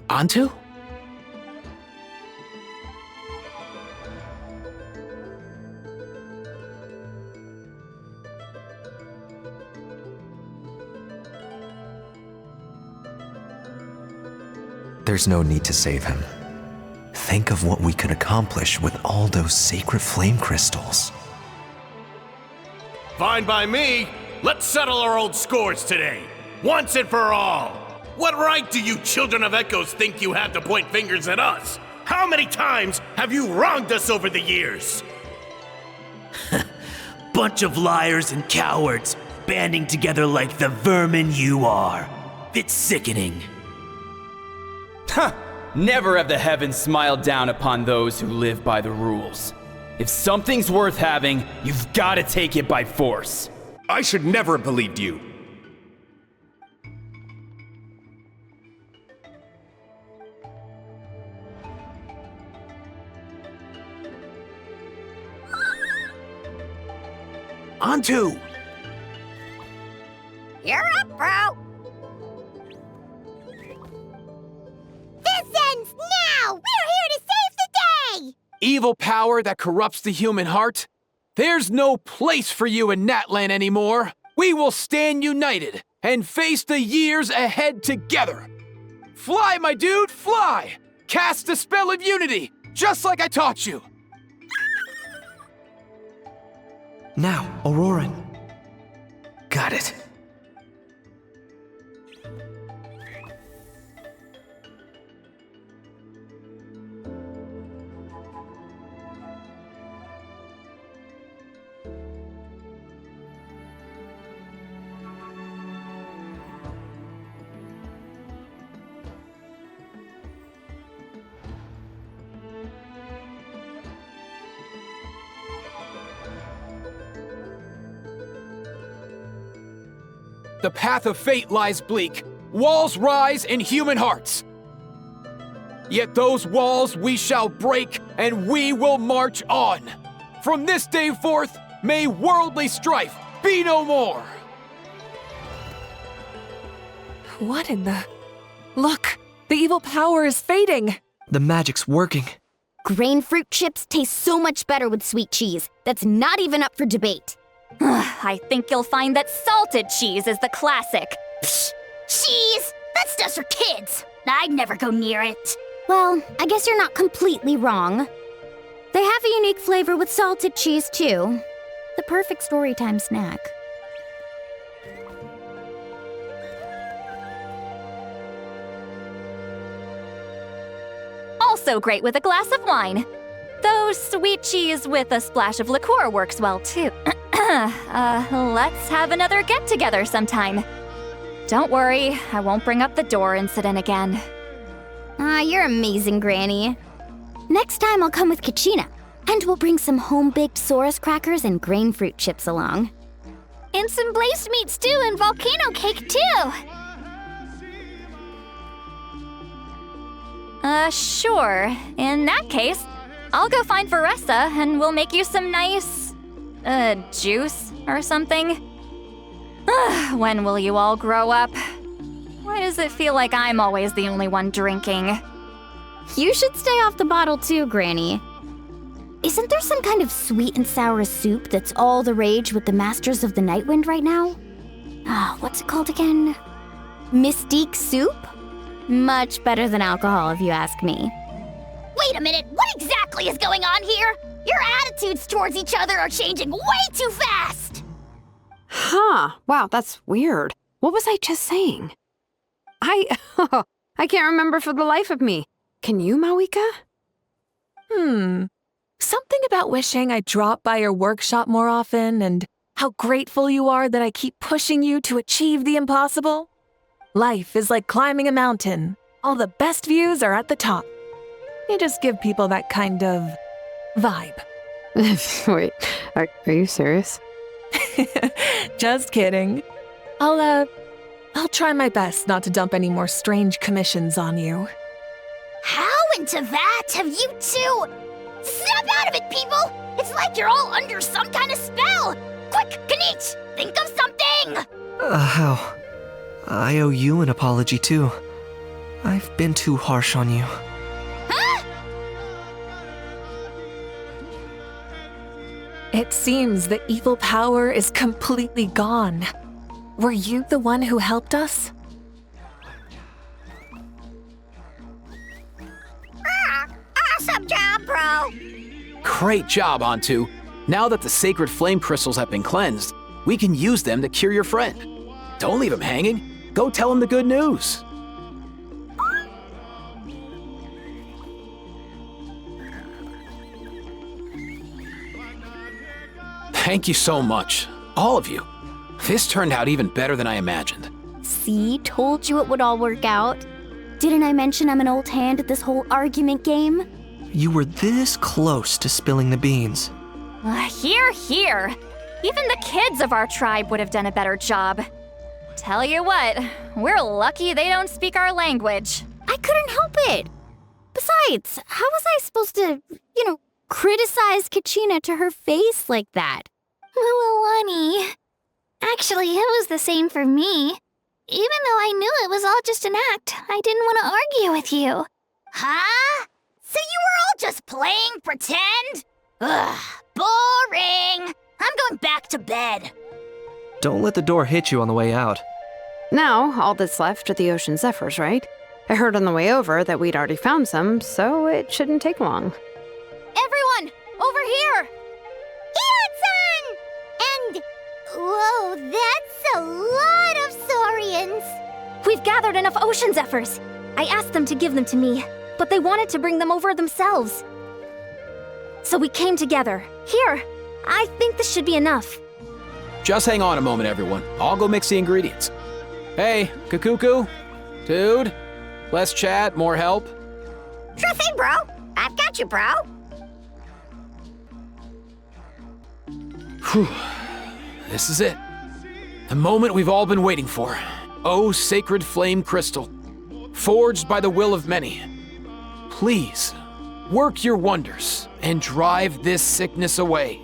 Antu? There's no need to save him. Think of what we could accomplish with all those sacred flame crystals. Fine by me. Let's settle our old scores today. Once and for all. What right do you children of Echoes think you have to point fingers at us? How many times have you wronged us over the years? Bunch of liars and cowards, banding together like the vermin you are. It's sickening. Ha! Never have the heavens smiled down upon those who live by the rules. If something's worth having, you've got to take it by force. I should never have believed you. Antu! You're up, bro! This ends now! We're here to save the day! Evil power that corrupts the human heart? There's no place for you in Natlan anymore. We will stand united and face the years ahead together. Fly, my dude, fly! Cast the spell of unity, just like I taught you. Now, Auroran. Got it. The path of fate lies bleak. Walls rise in human hearts. Yet those walls we shall break, and we will march on. From this day forth, may worldly strife be no more. What in the... Look, the evil power is fading. The magic's working. Grain fruit chips taste so much better with sweet cheese. That's not even up for debate. I think you'll find that salted cheese is the classic. Psh, cheese? That stuff's for kids. I'd never go near it. Well, I guess you're not completely wrong. They have a unique flavor with salted cheese, too. The perfect storytime snack. Also great with a glass of wine. Though sweet cheese with a splash of liqueur works well, too. Let's have another get-together sometime. Don't worry, I won't bring up the door incident again. You're amazing, Granny. Next time I'll come with Kachina, and we'll bring some home-baked Saurus crackers and grain fruit chips along. And some blazed meat stew and volcano cake, too! Sure. In that case, I'll go find Varessa and we'll make you some nice... juice or something. When will you all grow up? Why does it feel like I'm always the only one drinking? You should stay off the bottle too, Granny. Isn't there some kind of sweet and sour soup that's all the rage with the Masters of the Nightwind right now? What's it called again? Mystique soup? Much better than alcohol, if you ask me. Wait a minute, what exactly is going on here? Your attitudes towards each other are changing way too fast! Huh. Wow, that's weird. What was I just saying? I can't remember for the life of me. Can you, Mawika? Something about wishing I'd drop by your workshop more often and how grateful you are that I keep pushing you to achieve the impossible. Life is like climbing a mountain. All the best views are at the top. You just give people that kind of vibe. Wait, are you serious? Just kidding. I'll try my best not to dump any more strange commissions on you. How into that have you two? Snap out of it, people! It's like you're all under some kind of spell! Quick, Kanich, think of something! How? I owe you an apology too. I've been too harsh on you. Huh? It seems the evil power is completely gone. Were you the one who helped us? Awesome job, bro! Great job, Antu. Now that the sacred flame crystals have been cleansed, we can use them to cure your friend. Don't leave him hanging. Go tell him the good news. Thank you so much, all of you. This turned out even better than I imagined. See, told you it would all work out. Didn't I mention I'm an old hand at this whole argument game? You were this close to spilling the beans. Hear, hear. Even the kids of our tribe would have done a better job. Tell you what, we're lucky they don't speak our language. I couldn't help it. Besides, how was I supposed to, criticize Kachina to her face like that? Mualani. Actually, it was the same for me. Even though I knew it was all just an act, I didn't want to argue with you. Huh? So you were all just playing pretend? Ugh, boring! I'm going back to bed. Don't let the door hit you on the way out. Now, all that's left are the ocean zephyrs, right? I heard on the way over that we'd already found some, so it shouldn't take long. Everyone, over here! Ian-san! And... whoa, that's a lot of saurians! We've gathered enough ocean zephyrs. I asked them to give them to me, but they wanted to bring them over themselves. So we came together. Here, I think this should be enough. Just hang on a moment, everyone. I'll go mix the ingredients. Hey, Kakuku? Dude? Less chat, more help? Sure thing, bro. I've got you, bro. Whew. This is it. The moment we've all been waiting for. Oh, sacred flame crystal, forged by the will of many. Please, work your wonders and drive this sickness away.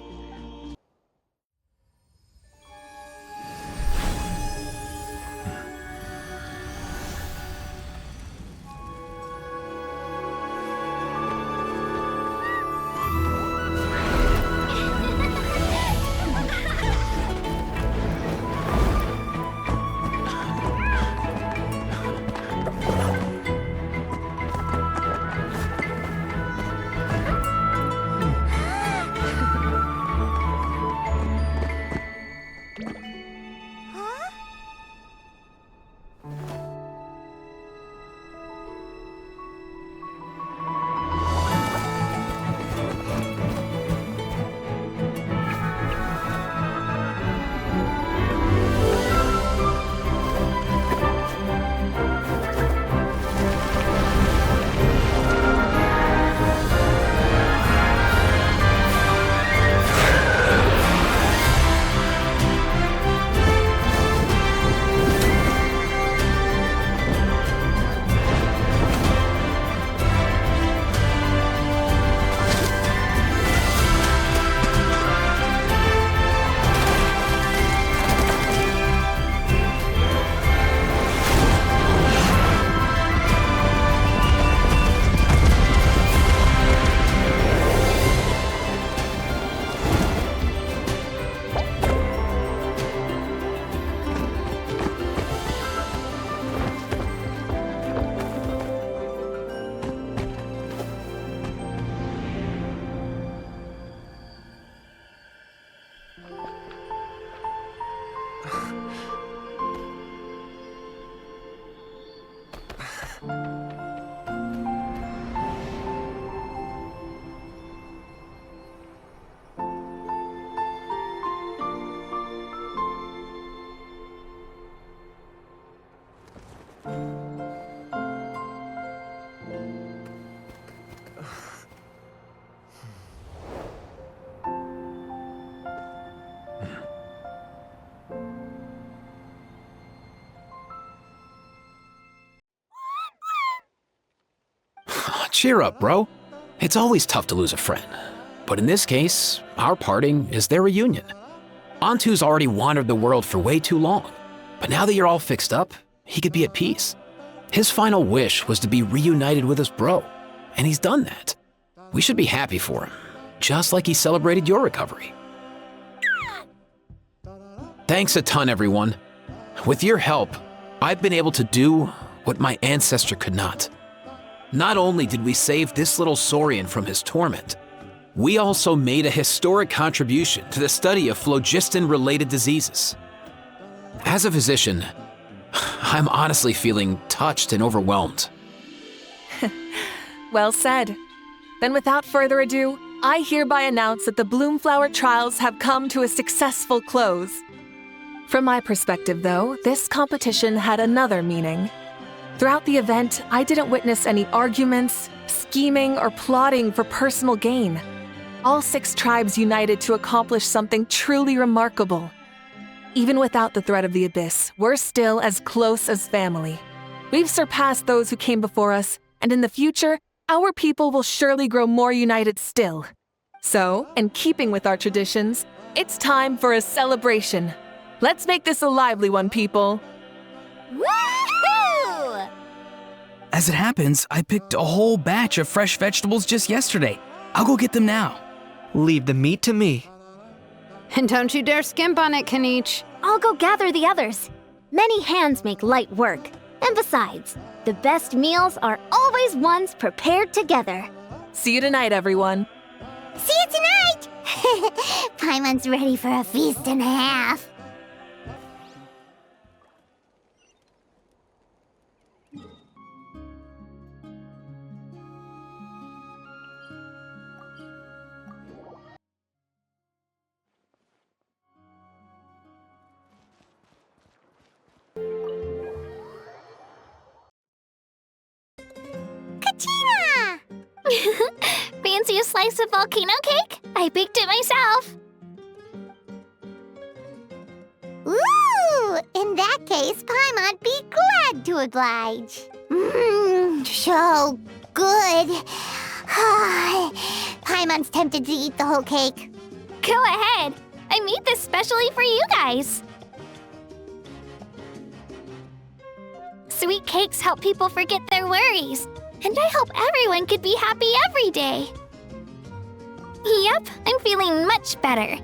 Cheer up, bro. It's always tough to lose a friend. But in this case, our parting is their reunion. Antu's already wandered the world for way too long. But now that you're all fixed up, he could be at peace. His final wish was to be reunited with his bro, and he's done that. We should be happy for him, just like he celebrated your recovery. Thanks a ton, everyone. With your help, I've been able to do what my ancestor could not. Not only did we save this little Saurian from his torment, we also made a historic contribution to the study of phlogiston-related diseases. As a physician, I'm honestly feeling touched and overwhelmed. Well said. Then without further ado, I hereby announce that the Bloomflower trials have come to a successful close. From my perspective, though, this competition had another meaning. Throughout the event, I didn't witness any arguments, scheming, or plotting for personal gain. All 6 tribes united to accomplish something truly remarkable. Even without the threat of the abyss, we're still as close as family. We've surpassed those who came before us, and in the future, our people will surely grow more united still. So, in keeping with our traditions, it's time for a celebration. Let's make this a lively one, people. Woohoo! As it happens, I picked a whole batch of fresh vegetables just yesterday. I'll go get them now. Leave the meat to me. And don't you dare skimp on it, Kanich. I'll go gather the others. Many hands make light work. And besides, the best meals are always ones prepared together. See you tonight, everyone. See you tonight! Paimon's ready for a feast and a half. Kachina! Fancy a slice of volcano cake? I baked it myself. Ooh! In that case, Paimon'd be glad to oblige. So good. Paimon's tempted to eat the whole cake. Go ahead. I made this specially for you guys. Sweet cakes help people forget their worries. And I hope everyone could be happy every day. Yep, I'm feeling much better.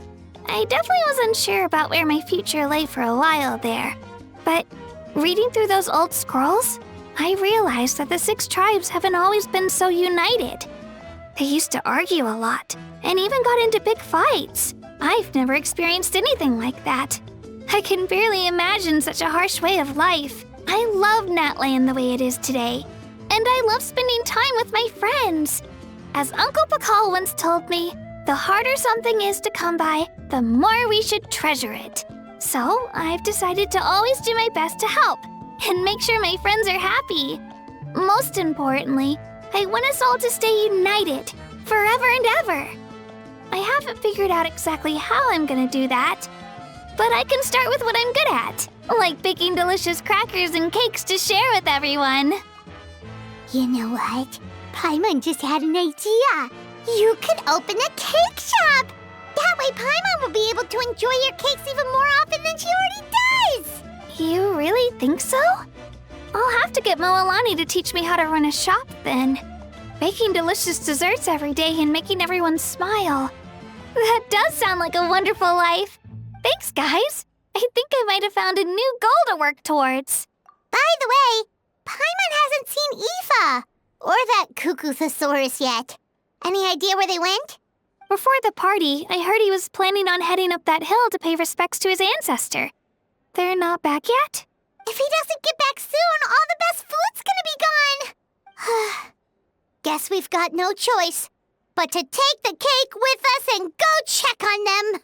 I definitely was unsure about where my future lay for a while there. But reading through those old scrolls, I realized that the 6 tribes haven't always been so united. They used to argue a lot, and even got into big fights. I've never experienced anything like that. I can barely imagine such a harsh way of life. I love Natlan the way it is today. And I love spending time with my friends. As Uncle Pakal once told me, the harder something is to come by, the more we should treasure it. So I've decided to always do my best to help and make sure my friends are happy. Most importantly, I want us all to stay united forever and ever. I haven't figured out exactly how I'm gonna do that, but I can start with what I'm good at, like baking delicious crackers and cakes to share with everyone. You know what? Paimon just had an idea. You could open a cake shop. That way Paimon will be able to enjoy your cakes even more often than she already does. You really think so? I'll have to get Moalani to teach me how to run a shop then. Baking delicious desserts every day and making everyone smile. That does sound like a wonderful life. Thanks, guys. I think I might have found a new goal to work towards. By the way, Paimon hasn't seen Aoife or that Cuckoo-thosaurus yet. Any idea where they went? Before the party, I heard he was planning on heading up that hill to pay respects to his ancestor. They're not back yet? If he doesn't get back soon, all the best food's gonna be gone. Guess we've got no choice but to take the cake with us and go check on them.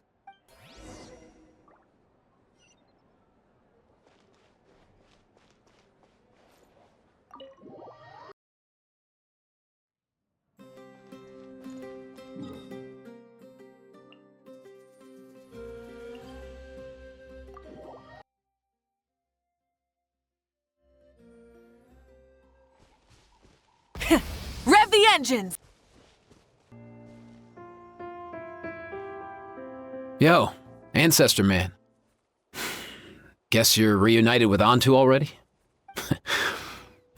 Rev the engines! Yo, Ancestor Man. Guess you're reunited with Antu already?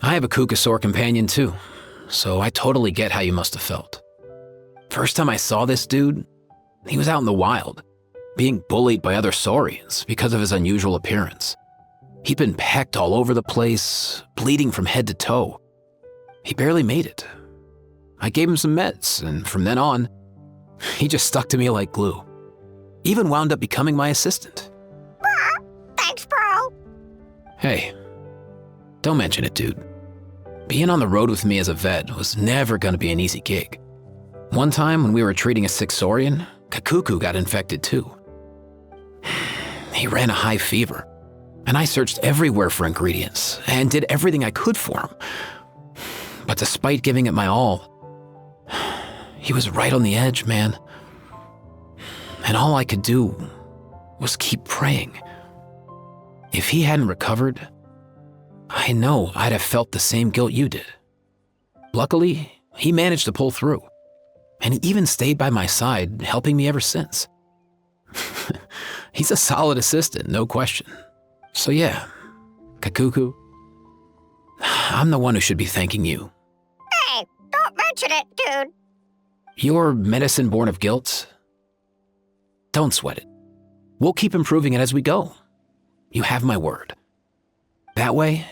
I have a Kukasaur companion too, so I totally get how you must have felt. First time I saw this dude, he was out in the wild, being bullied by other saurians because of his unusual appearance. He'd been pecked all over the place, bleeding from head to toe. He barely made it. I gave him some meds, and from then on, he just stuck to me like glue. Even wound up becoming my assistant. Thanks, bro. Hey, don't mention it, dude. Being on the road with me as a vet was never gonna be an easy gig. One time when we were treating a sick saurian, Kakuku got infected too. He ran a high fever, and I searched everywhere for ingredients and did everything I could for him. But despite giving it my all, he was right on the edge, man. And all I could do was keep praying. If he hadn't recovered, I know I'd have felt the same guilt you did. Luckily, he managed to pull through, and he even stayed by my side, helping me ever since. He's a solid assistant, no question. So yeah, Kakuku, I'm the one who should be thanking you. Hey, don't mention it, dude. Your medicine born of guilt? Don't sweat it. We'll keep improving it as we go. You have my word. That way,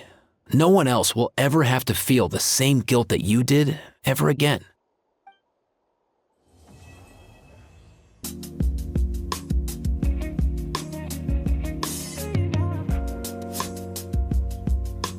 no one else will ever have to feel the same guilt that you did ever again.